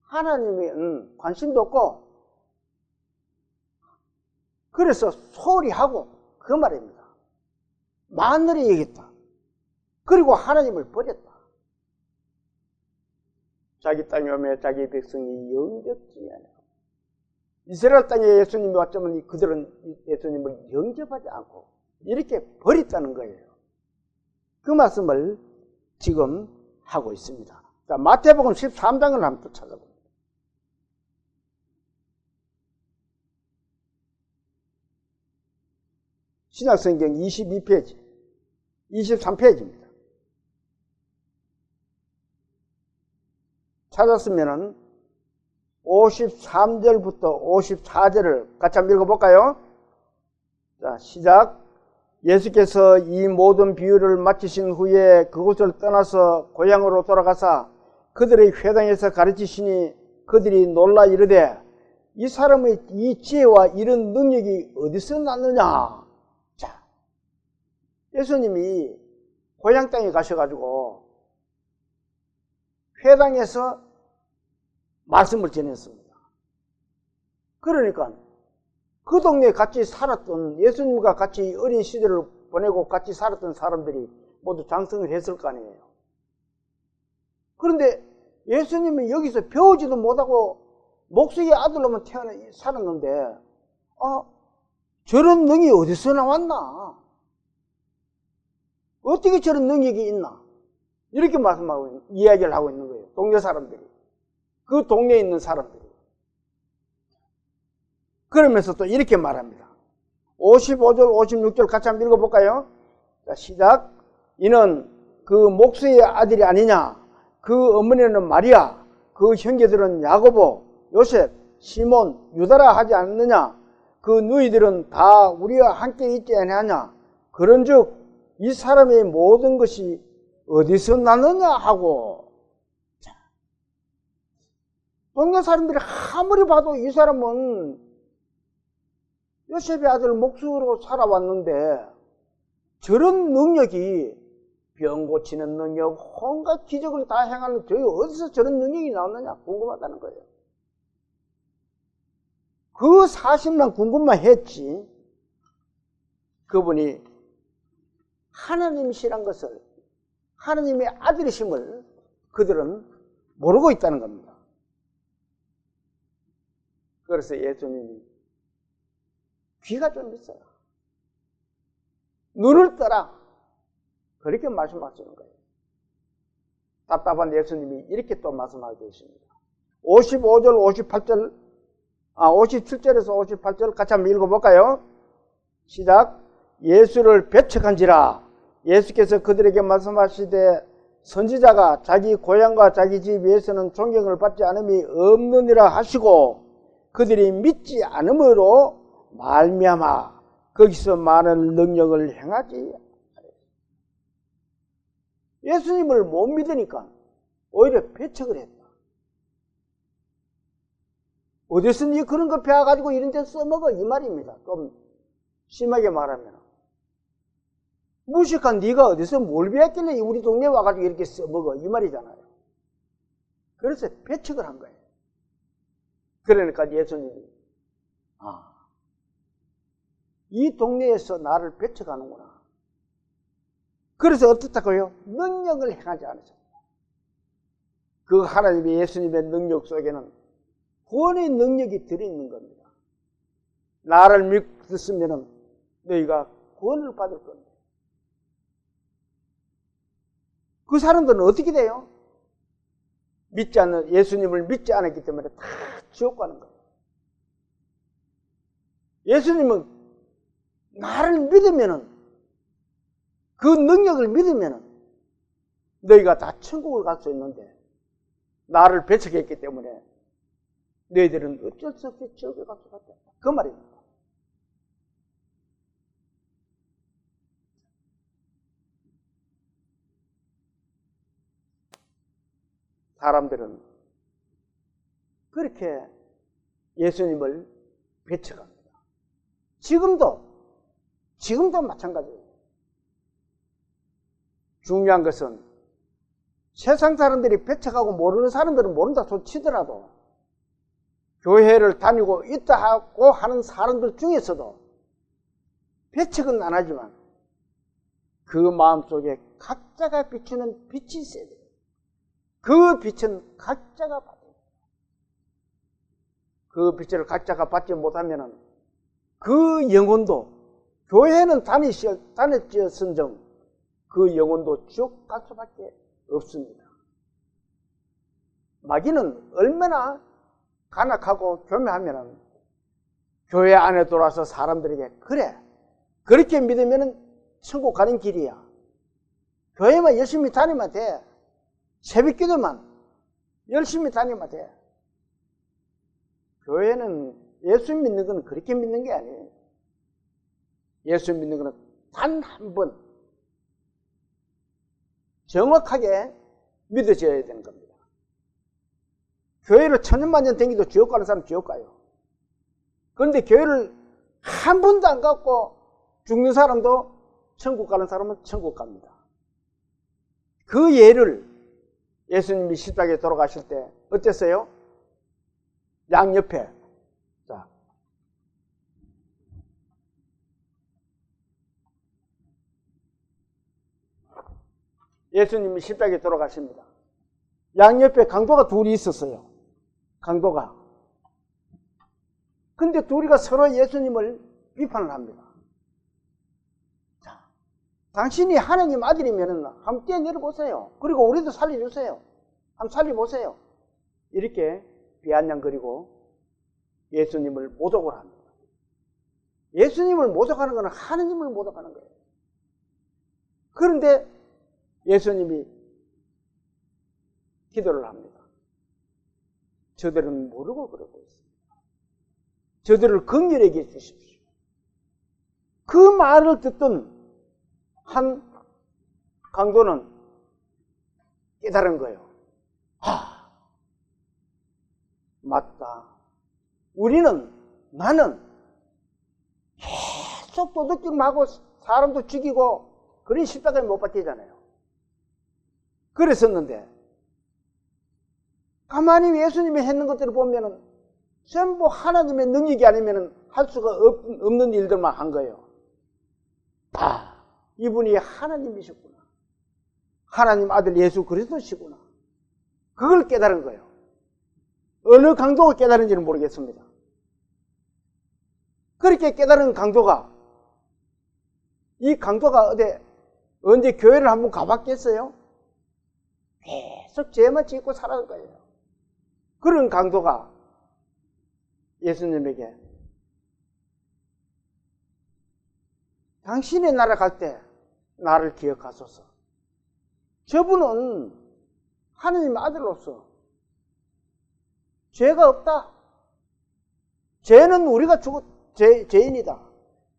Speaker 1: 하나님이 관심도 없고 그래서 소홀히 하고 그 말입니다. 만홀히 여겼다. 그리고 하나님을 버렸다. 자기 땅에 오며 자기 백성이 영접지 않아요. 이스라엘 땅에 예수님이 왔지만 그들은 예수님을 영접하지 않고 이렇게 버렸다는 거예요. 그 말씀을 지금 하고 있습니다. 자, 마태복음 13장을 한번 또 찾아봅니다. 신약성경 22페이지, 23페이지입니다. 찾았으면은 53절부터 54절을 같이 한번 읽어볼까요? 자, 시작. 예수께서 이 모든 비유를 마치신 후에 그곳을 떠나서 고향으로 돌아가사 그들의 회당에서 가르치시니 그들이 놀라 이르되 이 사람의 이 지혜와 이런 능력이 어디서 났느냐. 자, 예수님이 고향 땅에 가셔가지고 회당에서 말씀을 전했습니다. 그러니까 그 동네에 같이 살았던, 예수님과 같이 어린 시절을 보내고 같이 살았던 사람들이 모두 장성을 했을 거 아니에요. 그런데 예수님은 여기서 배우지도 못하고 목수의 아들로만 살았는데 저런 능력이 어디서 나왔나? 어떻게 저런 능력이 있나? 이렇게 말씀하고 이야기를 하고 있는 거예요. 동네 사람들이. 그 동네에 있는 사람들이. 그러면서 또 이렇게 말합니다. 55절, 56절 같이 한번 읽어볼까요? 자, 시작. 이는 그 목수의 아들이 아니냐? 그 어머니는 마리아, 그 형제들은 야고보, 요셉, 시몬, 유다라 하지 않느냐? 그 누이들은 다 우리와 함께 있지 아니하냐? 그런즉 이 사람의 모든 것이 어디서 나느냐 하고. 자, 동네 사람들이 아무리 봐도 이 사람은 요셉의 아들 목수로 살아왔는데 저런 능력이 병 고치는 능력, 온갖 기적을 다 행하는 저희 어디서 저런 능력이 나왔느냐 궁금하다는 거예요. 그 사실만 궁금만 했지 그분이 하나님이시란 것을, 하나님의 아들이심을 그들은 모르고 있다는 겁니다. 그래서 예수님이 귀가 좀 있어요. 눈을 떠라. 그렇게 말씀하시는 거예요. 답답한 예수님이 이렇게 또 말씀하고 계십니다. 55절, 58절, 57절에서 58절 같이 한번 읽어볼까요? 시작. 예수를 배척한지라 예수께서 그들에게 말씀하시되 선지자가 자기 고향과 자기 집 위에서는 존경을 받지 않음이 없느니라 하시고 그들이 믿지 않음으로 말미암아 거기서 많은 능력을 행하지. 예수님을 못 믿으니까 오히려 배척을 했다. 어디서 니 그런 거 배워가지고 이런 데 써먹어 이 말입니다. 좀 심하게 말하면 무식한 네가 어디서 뭘 배웠길래 우리 동네에 와가지고 이렇게 써먹어 이 말이잖아요. 그래서 배척을 한 거예요. 그러니까 예수님이 이 동네에서 나를 배척하는구나. 그래서 어떻다고요? 능력을 행하지 않으셨다. 그 하나님의 예수님의 능력 속에는 구원의 능력이 들어있는 겁니다. 나를 믿으면 너희가 구원을 받을 겁니다. 그 사람들은 어떻게 돼요? 예수님을 믿지 않았기 때문에 다 지옥 가는 거예요. 예수님은 나를 믿으면은, 그 능력을 믿으면은 너희가 다 천국을 갈 수 있는데 나를 배척했기 때문에 너희들은 어쩔 수 없이 지옥에 갈 수밖에 없다. 그 말입니다. 사람들은 그렇게 예수님을 배척합니다. 지금도 마찬가지예요. 중요한 것은 세상 사람들이 배척하고 모르는 사람들은 모른다 손 치더라도 교회를 다니고 있다고 하는 사람들 중에서도 배척은 안 하지만 그 마음속에 각자가 비추는 빛이 있어야 돼요. 그 빛은 각자가 받아요. 그 빛을 각자가 받지 못하면 그 영혼도 교회는 다녔지언정 그 영혼도 지옥 갈 수밖에 없습니다. 마귀는 얼마나 간악하고 교묘하면 교회 안에 들어와서 사람들에게 그래 그렇게 믿으면 천국 가는 길이야. 교회만 열심히 다니면 돼. 새벽기도만 열심히 다니면 돼. 교회는 예수 믿는 건 그렇게 믿는 게 아니에요. 예수 믿는 건 단 한 번 정확하게 믿어져야 되는 겁니다. 교회를 천년만년 댕기도 지옥 가는 사람 지옥 가요. 그런데 교회를 한 번도 안 갖고 죽는 사람도 천국 가는 사람은 천국 갑니다. 그 예를 예수님이 십자가에 돌아가실 때 어땠어요? 양옆에 자 예수님이 십자가에 돌아가십니다. 양옆에 강도가 둘이 있었어요. 강도가. 근데 둘이가 서로 예수님을 비판을 합니다. 자, 당신이 하나님 아들이면 한번 뛰어내려보세요. 그리고 우리도 살려주세요. 한번 살려보세요. 이렇게 비아냥거리고 예수님을 모독을 합니다. 예수님을 모독하는 것은 하나님을 모독하는 거예요. 그런데 예수님이 기도를 합니다. 저들은 모르고 그러고 있습니다. 저들을 긍휼하게 해주십시오. 그 말을 듣던 한 강도는 깨달은 거예요. 아, 맞다. 나는 계속 도둑질하고 사람도 죽이고 그런 십자가에 못 박히잖아요. 그랬었는데 가만히 예수님이 했는 것들을 보면은 전부 하나님의 능력이 아니면 할 수가 없는 일들만 한 거예요. 이분이 하나님이셨구나. 하나님 아들 예수 그리스도시구나. 그걸 깨달은 거예요. 어느 강도가 깨달은지는 모르겠습니다. 그렇게 깨달은 강도가 이 강도가 언제 교회를 한번 가봤겠어요? 계속 죄만 짓고 살아갈 거예요. 그런 강도가 예수님에게 당신의 나라 갈 때 나를 기억하소서. 저분은 하나님 아들로서 죄가 없다. 죄는 우리가 죄인이다.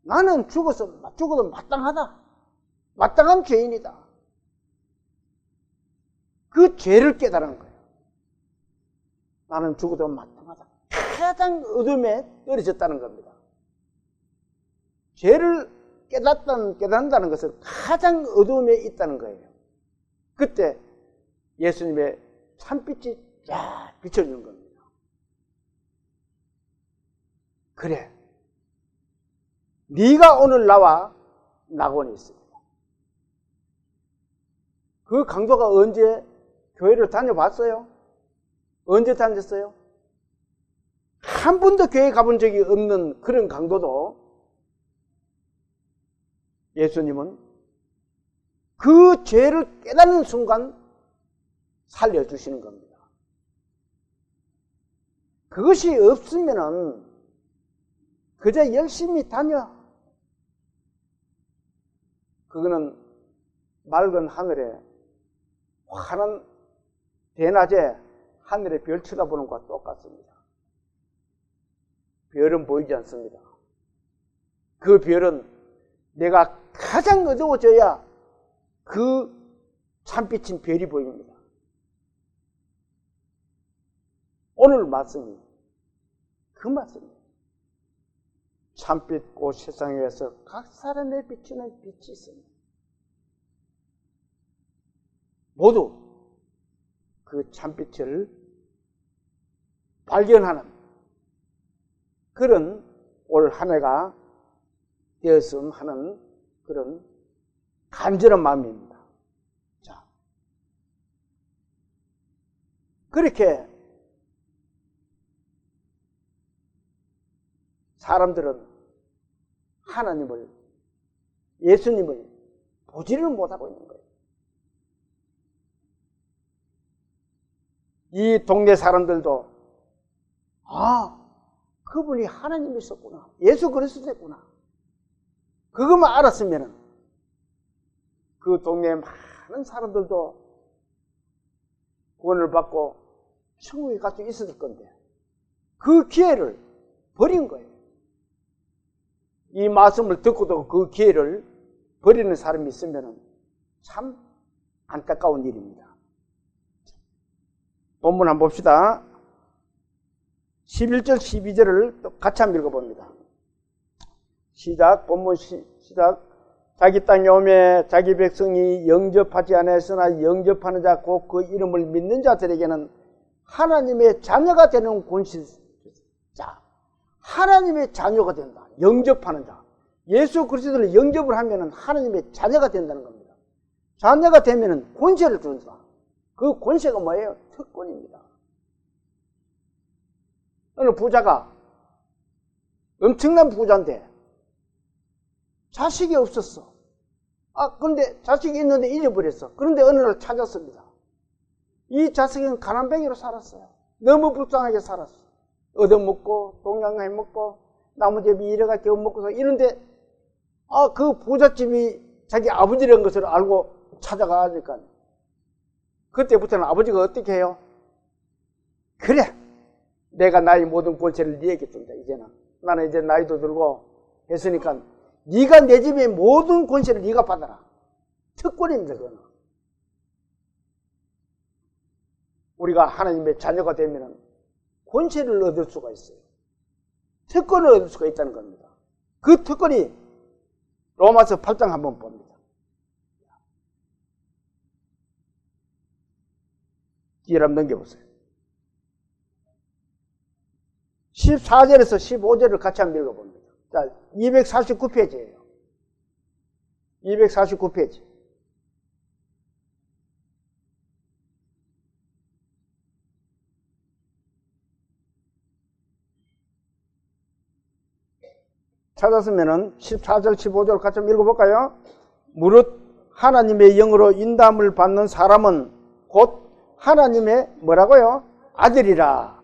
Speaker 1: 나는 죽어도 마땅하다. 마땅한 죄인이다. 그 죄를 깨달은 거예요. 나는 죽어도 마땅하다. 가장 어둠에 떨어졌다는 겁니다. 죄를 깨닫는다는 것은 가장 어둠에 있다는 거예요. 그때 예수님의 참빛이 쫙 비춰주는 겁니다. 그래, 네가 오늘 나와 낙원에 있습니다. 그 강도가 언제 교회를 다녀봤어요? 언제 다녔어요? 한 번도 교회 가본 적이 없는 그런 강도도 예수님은 그 죄를 깨닫는 순간 살려주시는 겁니다. 그것이 없으면은 그저 열심히 다녀. 그거는 맑은 하늘에 환한 대낮에 하늘에 별 쳐다보는 것과 똑같습니다. 별은 보이지 않습니다. 그 별은 내가 가장 어두워져야 그 참빛인 별이 보입니다. 오늘 말씀이 그 말씀입니다. 참빛 꽃 세상에서 각 사람에 비치는 빛이 있습니다. 모두 그 참빛을 발견하는 그런 올 한 해가 되었음 하는 그런 간절한 마음입니다. 자, 그렇게 사람들은 하나님을, 예수님을 보지를 못하고 있는 거예요. 이 동네 사람들도 그분이 하나님이셨구나. 예수 그리스도였구나. 그것만 알았으면 그 동네에 많은 사람들도 구원을 받고 천국에 갈 수 있었을 건데 그 기회를 버린 거예요. 이 말씀을 듣고도 그 기회를 버리는 사람이 있으면 참 안타까운 일입니다. 본문 한번 봅시다. 11절 12절을 또 같이 한번 읽어봅니다. 시작. 본문 시작. 자기 땅에 오매 자기 백성이 영접하지 않았으나 영접하는 자 곧 그 이름을 믿는 자들에게는 하나님의 자녀가 되는 권세를 자, 하나님의 자녀가 된다. 영접하는 자. 예수 그리스도를 영접을 하면은 하나님의 자녀가 된다는 겁니다. 자녀가 되면은 권세를 준다. 그 권세가 뭐예요? 특권입니다. 어느 부자가 엄청난 부자인데 자식이 없었어. 그런데 자식이 있는데 잊어버렸어. 그런데 어느 날 찾았습니다. 이 자식은 가난뱅이로 살았어요. 너무 불쌍하게 살았어. 얻어먹고 동양해먹고 나무제비 이래가 겨우먹고서 이런데 그 부잣집이 자기 아버지라는 것을 알고 찾아가니까 그때부터는 아버지가 어떻게 해요? 그래, 내가 나의 모든 권세를 네게 준다. 이제는 나는 이제 나이도 들고 했으니까 네가 내 집의 모든 권세를 네가 받아라. 특권입니다. 그거는. 우리가 하나님의 자녀가 되면 권세를 얻을 수가 있어요. 특권을 얻을 수가 있다는 겁니다. 그 특권이 로마서 8장 한번 봅니다. 뒤를 한번 넘겨보세요. 14절에서 15절을 같이 한번 읽어봅니다. 자, 249페이지예요. 249페이지. 찾았으면은 14절, 15절 같이 한번 읽어볼까요? 무릇 하나님의 영으로 인도함을 받는 사람은 곧 하나님의 뭐라고요? 아들이라.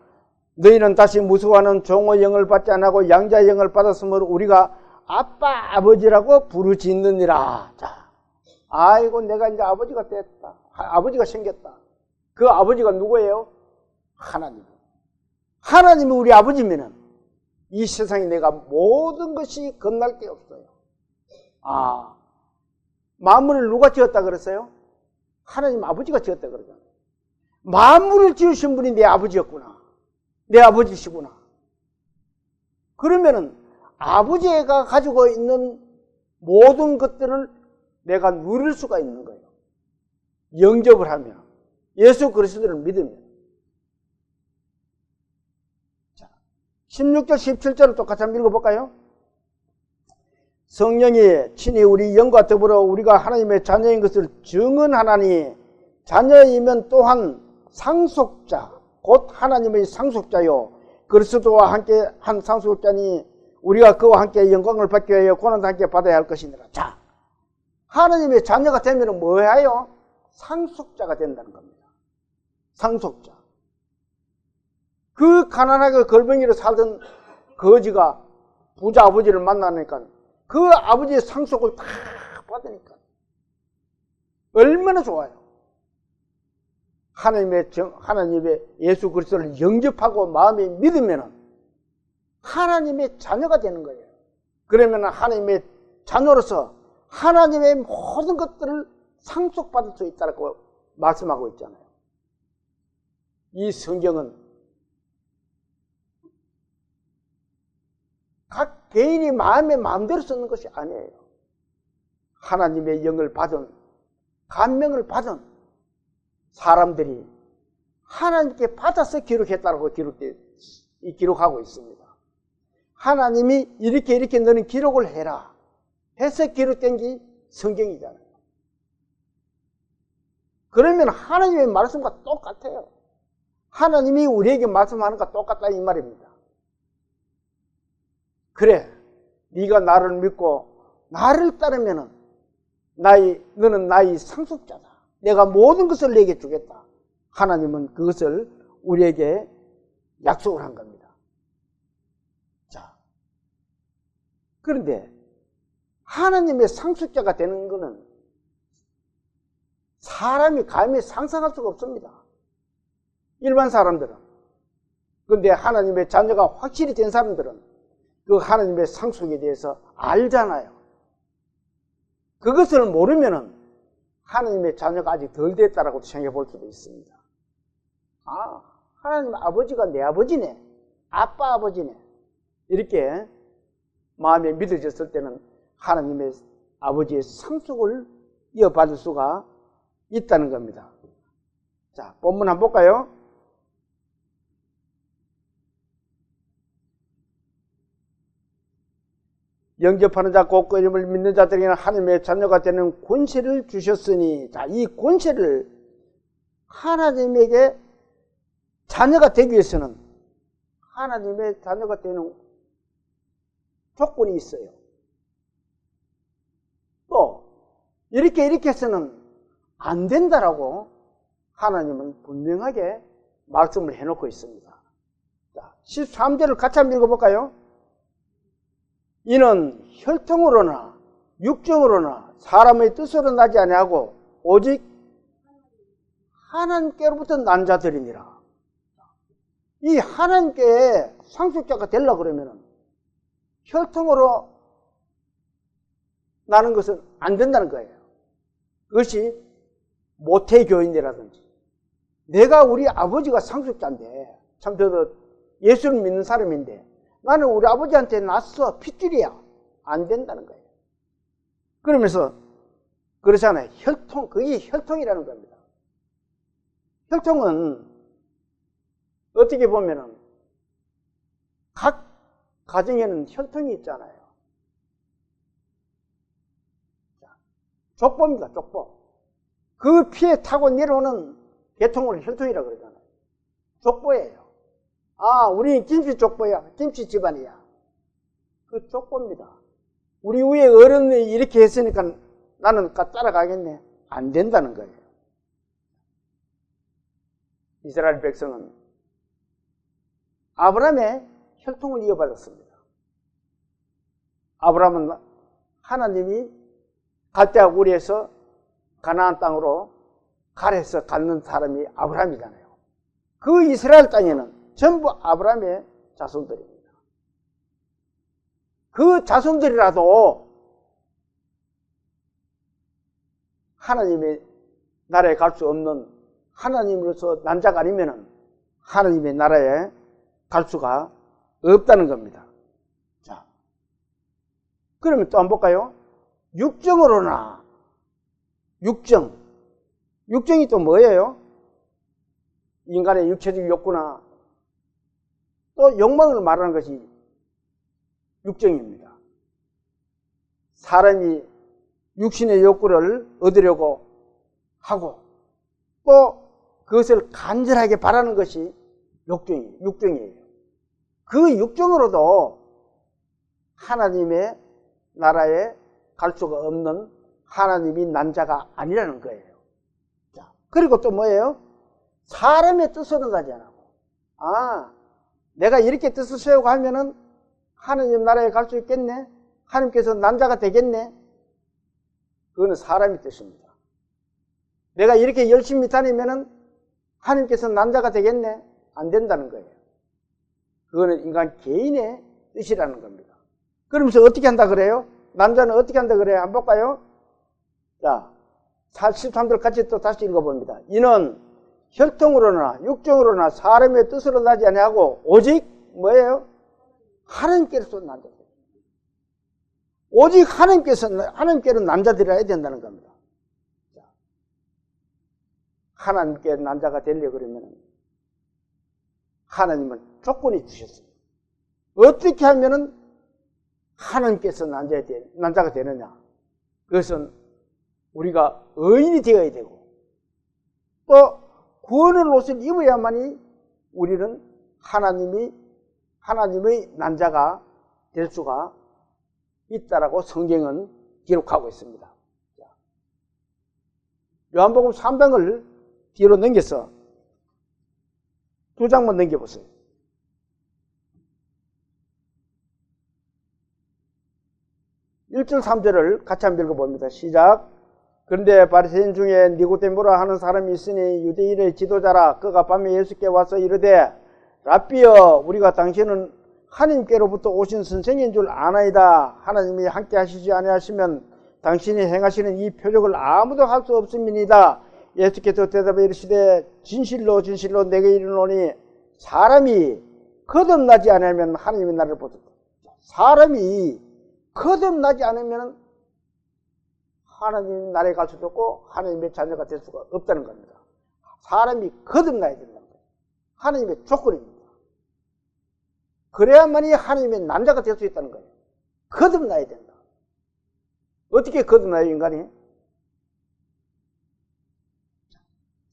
Speaker 1: 너희는 다시 무수하는 종의 영을 받지 않고 양자의 영을 받았으므로 우리가 아빠, 아버지라고 부르짖느니라. 자, 아이고 내가 이제 아버지가 됐다. 아버지가 생겼다. 그 아버지가 누구예요? 하나님. 하나님이 우리 아버지면은 이 세상에 내가 모든 것이 겁날 게 없어요. 만물을 누가 지었다 그랬어요? 하나님 아버지가 지었다 그러잖아요. 만물을 지으신 분이 내 아버지였구나. 내 아버지시구나. 그러면은 아버지가 가지고 있는 모든 것들을 내가 누릴 수가 있는 거예요. 영접을 하면, 예수 그리스도를 믿으면. 자, 16절 17절을 똑같이 한번 읽어볼까요? 성령이 친히 우리 영과 더불어 우리가 하나님의 자녀인 것을 증언하나니 자녀이면 또한 상속자 곧 하나님의 상속자요 그리스도와 함께 한 상속자니 우리가 그와 함께 영광을 받기 위하여 고난도 함께 받아야 할 것이니라. 자, 하나님의 자녀가 되면 뭐예요? 상속자가 된다는 겁니다. 상속자. 그 가난하게 걸벙이로 살던 거지가 부자 아버지를 만나니까 그 아버지의 상속을 다 받으니까 얼마나 좋아요. 하나님의 예수 그리스도를 영접하고 마음에 믿으면 하나님의 자녀가 되는 거예요. 그러면 하나님의 자녀로서 하나님의 모든 것들을 상속받을 수 있다고 말씀하고 있잖아요. 이 성경은 각 개인이 마음대로 쓰는 것이 아니에요. 하나님의 영을 받은, 감명을 받은 사람들이 하나님께 받아서 기록했다고 기록하고 있습니다. 하나님이 이렇게 너는 기록을 해라 해서 기록된 게 성경이잖아요. 그러면 하나님의 말씀과 똑같아요. 하나님이 우리에게 말씀하는 것과 똑같다 이 말입니다. 그래, 네가 나를 믿고 나를 따르면은 너는 나의 상속자다. 내가 모든 것을 내게 주겠다. 하나님은 그것을 우리에게 약속을 한 겁니다. 자, 그런데 하나님의 상속자가 되는 것은 사람이 감히 상상할 수가 없습니다. 일반 사람들은. 그런데 하나님의 자녀가 확실히 된 사람들은 그 하나님의 상속에 대해서 알잖아요. 그것을 모르면은 하나님의 자녀가 아직 덜 됐다라고 생각해 볼 수도 있습니다. 아, 하나님 아버지가 내 아버지네. 아빠 아버지네. 이렇게 마음에 믿어졌을 때는 하나님의 아버지의 상속을 이어받을 수가 있다는 겁니다. 자, 본문 한번 볼까요? 영접하는 자 곧 그 이름을 믿는 자들에게는 하나님의 자녀가 되는 권세를 주셨으니, 자, 이 권세를 하나님에게 자녀가 되기 위해서는 하나님의 자녀가 되는 조건이 있어요. 또 이렇게 해서는 안 된다라고 하나님은 분명하게 말씀을 해놓고 있습니다. 자, 13절을 같이 한번 읽어볼까요? 이는 혈통으로나 육정으로나 사람의 뜻으로 나지 아니하고 오직 하나님께로부터 난 자들이니라. 이 하나님께 상속자가 되려고 그러면 혈통으로 나는 것은 안 된다는 거예요. 그것이 모태교인이라든지 내가 우리 아버지가 상속자인데, 참 저도 예수를 믿는 사람인데 나는 우리 아버지한테 났어, 핏줄이야, 안 된다는 거예요. 그러면서 그러잖아요. 혈통, 그게 혈통이라는 겁니다. 혈통은 어떻게 보면은 각 가정에는 혈통이 있잖아요. 족보입니다, 족보. 그 피에 타고 내려오는 계통을 혈통이라고 그러잖아요. 족보예요. 아, 우리 김씨 족보야, 김씨 집안이야. 그 족보입니다. 우리 위에 어른이 이렇게 했으니까 나는 따라가겠네. 안 된다는 거예요. 이스라엘 백성은 아브라함의 혈통을 이어받았습니다. 아브라함은 하나님이 갈대아 우리에서 가나안 땅으로 가래서 갖는 사람이 아브라함이잖아요. 그 이스라엘 땅에는 전부 아브라함의 자손들입니다. 그 자손들이라도 하나님의 나라에 갈 수 없는, 하나님으로서 난 자가 아니면은 하나님의 나라에 갈 수가 없다는 겁니다. 자, 그러면 또 한번 볼까요? 육정으로나, 육정이 또 뭐예요? 인간의 육체적 욕구나 또 욕망을 말하는 것이 육정입니다. 사람이 육신의 욕구를 얻으려고 하고 또 그것을 간절하게 바라는 것이 육정이에요. 그 육정으로도 하나님의 나라에 갈 수가 없는 하나님이 난 자가 아니라는 거예요. 자, 그리고 또 뭐예요? 사람의 뜻으로 가지 않고, 아, 내가 이렇게 뜻을 세우고 하면은 하나님 나라에 갈 수 있겠네? 하나님께서 난 자가 되겠네? 그거는 사람의 뜻입니다. 내가 이렇게 열심히 다니면은 하나님께서 난 자가 되겠네? 안 된다는 거예요. 그거는 인간 개인의 뜻이라는 겁니다. 그러면서 어떻게 한다 그래요? 남자는 어떻게 한다 그래요? 한번 볼까요? 자, 43절 같이 또 다시 읽어봅니다. 이는 혈통으로나 육정으로나 사람의 뜻으로 나지 아니하고 오직 뭐예요? 하나님께로서 난 자들. 오직 하나님께로 난 자들이라 된다는 겁니다. 자, 하나님께 난 자가 되려고 그러면 하나님은 조건이 주셨어요. 어떻게 하면은 하나님께서 난 자가 되느냐? 그것은 우리가 의인이 되어야 되고 또 구원의 옷을 입어야만이 우리는 하나님의 난 자가 될 수가 있다라고 성경은 기록하고 있습니다. 요한복음 3장을 뒤로 넘겨서 2장만 넘겨보세요. 1절 3절을 같이 한번 읽어봅니다. 시작. 그런데 바리새인 중에 니고데모라 하는 사람이 있으니 유대인의 지도자라. 그가 밤에 예수께 와서 이르되 랍비여, 우리가 당신은 하나님께로부터 오신 선생인 줄 아나이다. 하나님이 함께 하시지 아니하시면 당신이 행하시는 이 표적을 아무도 할 수 없음이니이다. 예수께서 대답해 이르시되 진실로 진실로 내게 이르노니 사람이 거듭나지 않으면 하나님의 나라를 못 본다. 사람이 거듭나지 않으면 하나님의 나라에 갈 수도 없고 하나님의 자녀가 될 수가 없다는 겁니다. 사람이 거듭나야 된다는 거예요. 하나님의 조건입니다. 그래야만이 하나님의 남자가 될 수 있다는 거예요. 거듭나야 된다. 어떻게 거듭나요, 인간이?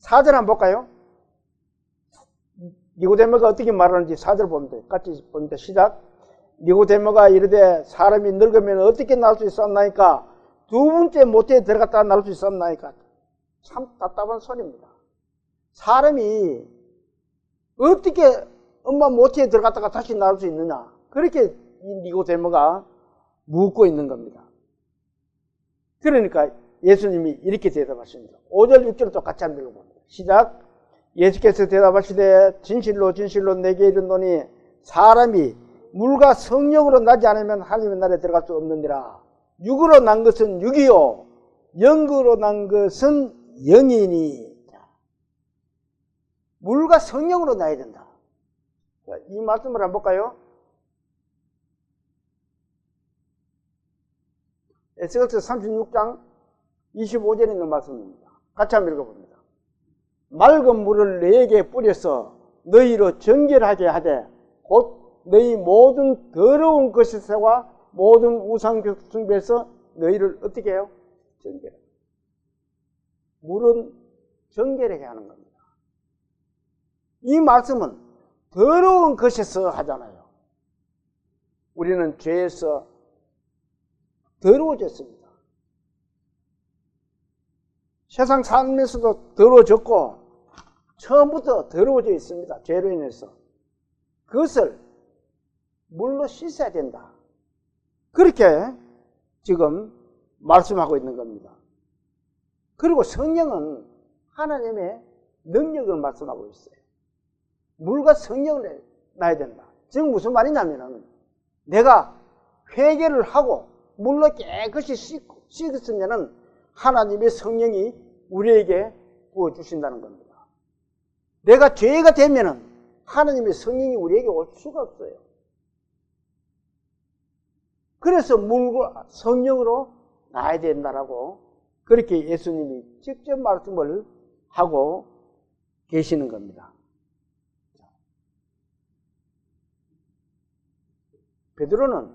Speaker 1: 4절 한번 볼까요? 니고데모가 어떻게 말하는지 4절 봅니다. 같이 봅니다. 시작. 니고데모가 이르되 사람이 늙으면 어떻게 나올 수 있었나이까? 두 번째 모태에 들어갔다가 나올 수 있었나이까? 참 답답한 소리입니다. 사람이 어떻게 엄마 모태에 들어갔다가 다시 나올 수 있느냐? 그렇게 이 니고데모가 묻고 있는 겁니다. 그러니까 예수님이 이렇게 대답하십니다. 5절 6절도 같이 한번 읽어봅니다. 시작. 예수께서 대답하시되 진실로 진실로 내게 이르노니 사람이 물과 성령으로 나지 않으면 하나님의 나라에 들어갈 수 없느니라. 육으로 난 것은 육이요 영으로 난 것은 영이니. 물과 성령으로 나야 된다. 이 말씀을 한번 볼까요? 에스겔서 36장 25절에 있는 말씀입니다. 같이 한번 읽어봅니다. 맑은 물을 너에게 뿌려서 너희로 정결하게 하되 곧 너희 모든 더러운 것에서와 모든 우상 숭배에서 너희를 어떻게 해요? 정결해. 물은 정결하게 하는 겁니다. 이 말씀은 더러운 것에서 하잖아요. 우리는 죄에서 더러워졌습니다. 세상 삶에서도 더러워졌고 처음부터 더러워져 있습니다. 죄로 인해서. 그것을 물로 씻어야 된다. 그렇게 지금 말씀하고 있는 겁니다. 그리고 성령은 하나님의 능력을 말씀하고 있어요. 물과 성령을 놔야 된다. 즉 무슨 말이냐면 내가 회개를 하고 물로 깨끗이 씻었으면 하나님의 성령이 우리에게 부어주신다는 겁니다. 내가 죄가 되면 하나님의 성령이 우리에게 올 수가 없어요. 그래서 물과 성령으로 나야 된다라고 그렇게 예수님이 직접 말씀을 하고 계시는 겁니다. 베드로는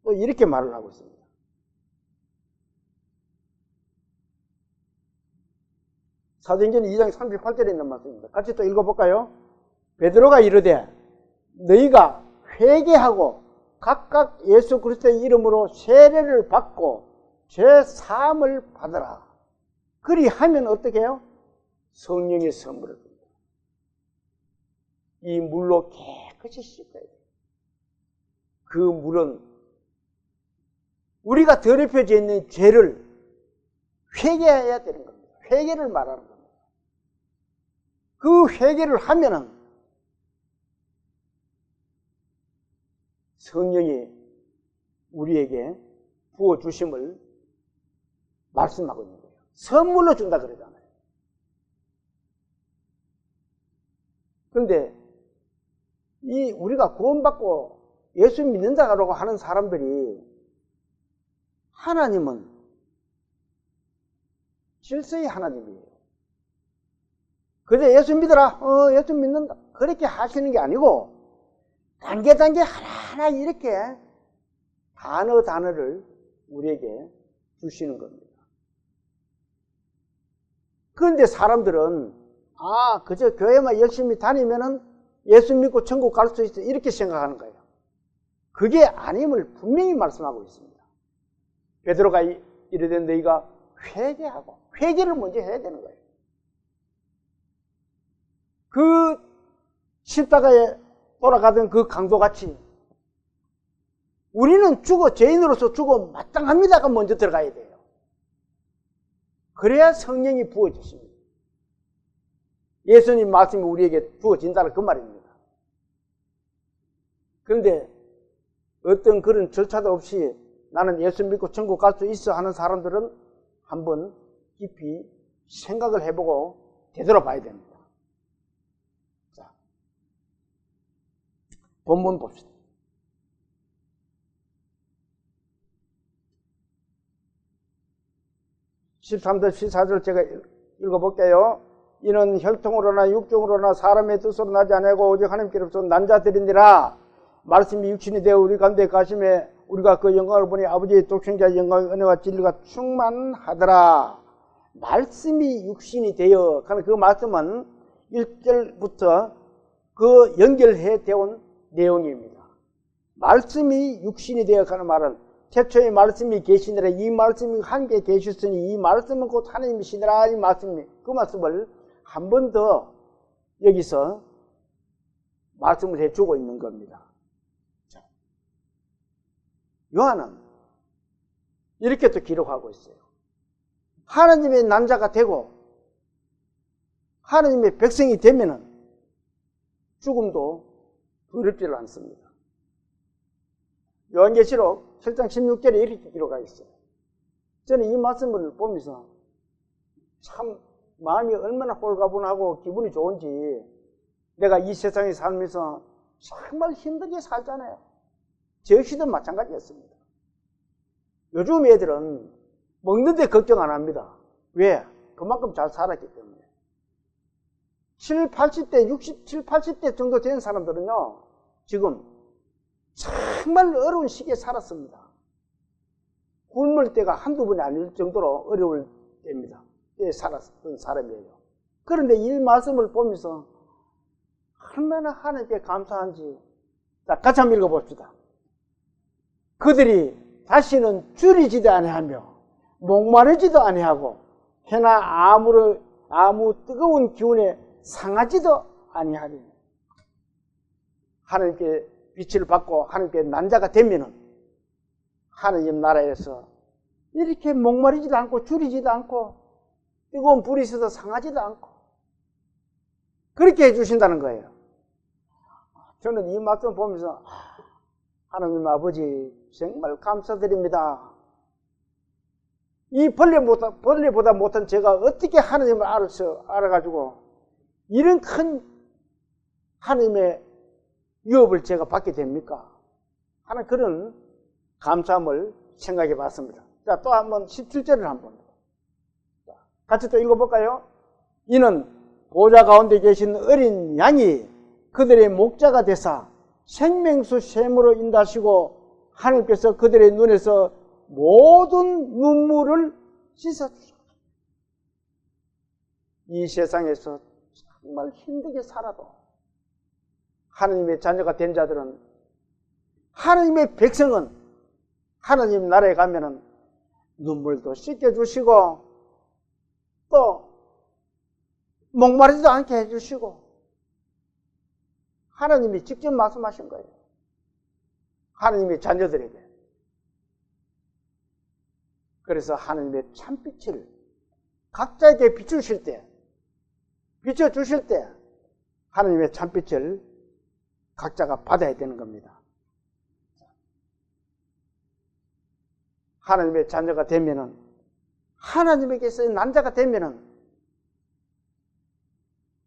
Speaker 1: 또 이렇게 말을 하고 있습니다. 사도행전 2장 38절에 있는 말씀입니다. 같이 또 읽어볼까요? 베드로가 이르되 너희가 회개하고 각각 예수 그리스도의 이름으로 세례를 받고 죄 사함을 받으라. 그리하면 어떻게 해요? 성령의 선물을 줍니다. 이 물로 깨끗이 씻어야 돼요. 그 물은 우리가 더럽혀져 있는 죄를 회개해야 되는 겁니다. 회개를 말하는 겁니다. 그 회개를 하면은 성령이 우리에게 부어주심을 말씀하고 있는 거예요. 선물로 준다 그러잖아요. 그런데 이 우리가 구원받고 예수 믿는다고 하는 사람들이 하나님은 질서의 하나님이에요. 그래 예수 믿어라. 예수 믿는다. 그렇게 하시는 게 아니고 단계 하나하나 이렇게 단어를 우리에게 주시는 겁니다. 그런데 사람들은 그저 교회만 열심히 다니면은 예수 믿고 천국 갈 수 있어 이렇게 생각하는 거예요. 그게 아님을 분명히 말씀하고 있습니다. 베드로가 이르되 너희가 회개하고 회개를 먼저 해야 되는 거예요. 그 십자가에 돌아가던 그 강도같이 우리는 죄인으로서 죽어 마땅합니다가 먼저 들어가야 돼요. 그래야 성령이 부어지십니다. 예수님 말씀이 우리에게 부어진다는 그 말입니다. 그런데 어떤 그런 절차도 없이 나는 예수 믿고 천국 갈 수 있어 하는 사람들은 한번 깊이 생각을 해보고 되돌아봐야 됩니다. 자, 본문 봅시다. 13절 14절 제가 읽어볼게요. 이는 혈통으로나 육종으로나 사람의 뜻으로 나지 아니하고 오직 하나님께로부터 난 자들이니라. 말씀이 육신이 되어 우리 가운데 가심에 우리가 그 영광을 보니 아버지의 독생자의 영광의 은혜와 진리가 충만하더라. 말씀이 육신이 되어, 그 말씀은 1절부터 그 연결해 되온 내용입니다. 말씀이 육신이 되어 가는 말은 태초에 말씀이 계시니라. 이 말씀이 함께 계셨으니 이 말씀은 곧 하나님이시니라. 이 말씀이, 그 말씀을 한 번 더 여기서 말씀을 해주고 있는 겁니다. 자, 요한은 이렇게 또 기록하고 있어요. 하나님의 난자가 되고 하나님의 백성이 되면은 죽음도 두렵지를 않습니다. 요한계시록 7장 16절에 이렇게 기록하고 있어요. 저는 이 말씀을 보면서 참 마음이 얼마나 홀가분하고 기분이 좋은지, 내가 이 세상에 살면서 정말 힘들게 살잖아요. 저 역시도 마찬가지였습니다. 요즘 애들은 먹는데 걱정 안 합니다. 왜? 그만큼 잘 살았기 때문에. 80대, 60, 80대 정도 된 사람들은요, 지금 정말 어려운 시기에 살았습니다. 굶을 때가 한두 번이 아닐 정도로 어려울 때입니다. 때에 살았던 사람이에요. 그런데 이 말씀을 보면서 얼마나 하나님께 감사한지. 자, 같이 한번 읽어봅시다. 그들이 다시는 줄이지도 아니하며 목마르지도 아니하고 해나 아무 뜨거운 기운에 상하지도 아니하니. 하나님께 빛을 받고 하나님께 난자가 되면은 하나님 나라에서 이렇게 목마르지도 않고 줄이지도 않고 뜨거운 불이 있어서 상하지도 않고 그렇게 해주신다는 거예요. 저는 이 말씀 보면서 하나님 아버지 정말 감사드립니다. 이 벌레보다 못한 제가 어떻게 하나님을 알아가지고 이런 큰 하나님의 유업을 제가 받게 됩니까? 하는 그런 감사함을 생각해 봤습니다. 자, 또 한번 17절을 한번 같이 또 읽어볼까요? 이는 보좌 가운데 계신 어린 양이 그들의 목자가 되사 생명수 샘으로 인도하시고 하나님께서 그들의 눈에서 모든 눈물을 씻어주시고. 이 세상에서 정말 힘들게 살아도 하나님의 자녀가 된 자들은, 하나님의 백성은 하나님 나라에 가면은 눈물도 씻겨주시고 또 목마르지도 않게 해주시고, 하나님이 직접 말씀하신 거예요. 하나님의 자녀들에게. 그래서 하나님의 참빛을 각자에게 비추실 때, 비춰주실 때 하나님의 참빛을 각자가 받아야 되는 겁니다. 하나님의 자녀가 되면은, 하나님에게서 난자가 되면은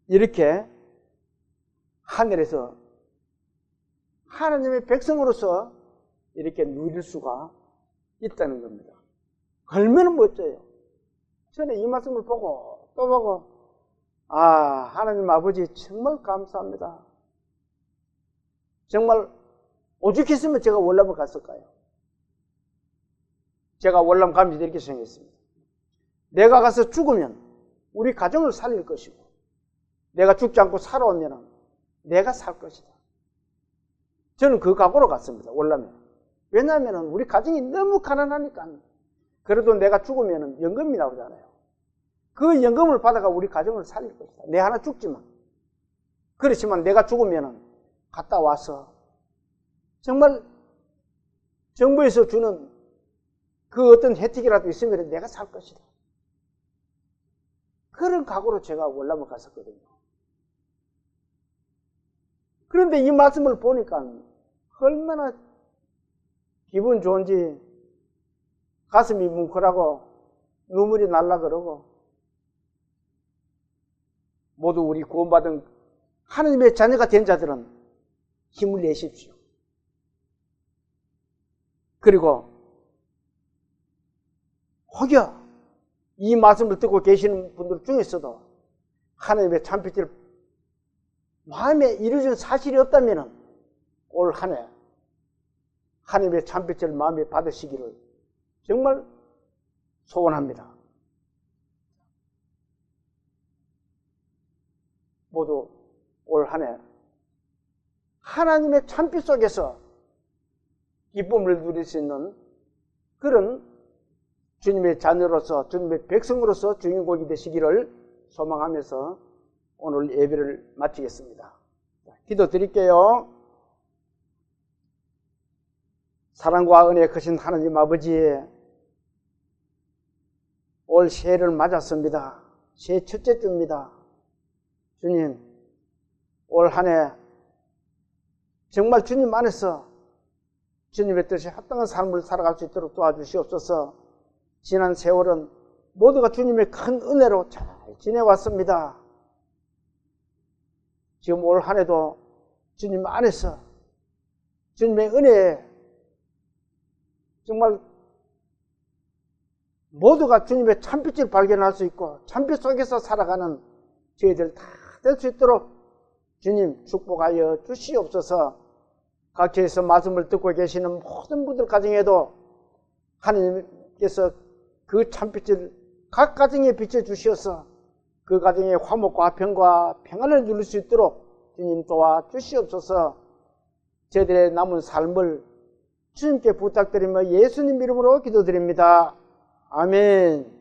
Speaker 1: 이렇게 하늘에서 하나님의 백성으로서 이렇게 누릴 수가 있다는 겁니다. 얼마나 멋져요. 저는 이 말씀을 보고 또 보고, 하나님 아버지 정말 감사합니다. 정말 오죽했으면 제가 월남을 갔을까요? 제가 월남 가면서 이렇게 생각했습니다. 내가 가서 죽으면 우리 가정을 살릴 것이고, 내가 죽지 않고 살아오면 내가 살 것이다. 저는 그 각오로 갔습니다. 월남에. 왜냐하면 우리 가정이 너무 가난하니까. 그래도 내가 죽으면 연금이 나오잖아요. 그 연금을 받아가 우리 가정을 살릴 것이다. 내 하나 죽지만. 그렇지만 내가 죽으면 갔다 와서 정말 정부에서 주는 그 어떤 혜택이라도 있으면 내가 살 것이다. 그런 각오로 제가 월남을 갔었거든요. 그런데 이 말씀을 보니까 얼마나 기분 좋은지 가슴이 뭉클하고 눈물이 날라 그러고, 모두 우리 구원받은 하나님의 자녀가 된 자들은 힘을 내십시오. 그리고 혹여 이 말씀을 듣고 계시는 분들 중에서도 하나님의 참빛을 마음에 이루어진 사실이 없다면 올 한 해 하나님의 참빛을 마음에 받으시기를 정말 소원합니다. 모두 올 한 해 하나님의 참빛 속에서 기쁨을 누릴 수 있는 그런 주님의 자녀로서, 주님의 백성으로서 주인공이 되시기를 소망하면서 오늘 예배를 마치겠습니다. 기도 드릴게요. 사랑과 은혜 크신 하나님 아버지, 올 새해를 맞았습니다. 새해 첫째 주입니다. 주님, 올 한 해 정말 주님 안에서 주님의 뜻에 합당한 삶을 살아갈 수 있도록 도와주시옵소서. 지난 세월은 모두가 주님의 큰 은혜로 잘 지내왔습니다. 지금 올 한 해도 주님 안에서 주님의 은혜에 정말 모두가 주님의 참빛을 발견할 수 있고 참빛 속에서 살아가는 저희들 다 될 수 있도록 주님 축복하여 주시옵소서. 각처에서 말씀을 듣고 계시는 모든 분들 가정에도 하나님께서 그 참빛을 각 가정에 비춰주시어서 그 가정의 화목과 평과 평안을 누릴 수 있도록 주님 도와주시옵소서. 저희들의 남은 삶을 주님께 부탁드리며 예수님 이름으로 기도드립니다. 아멘.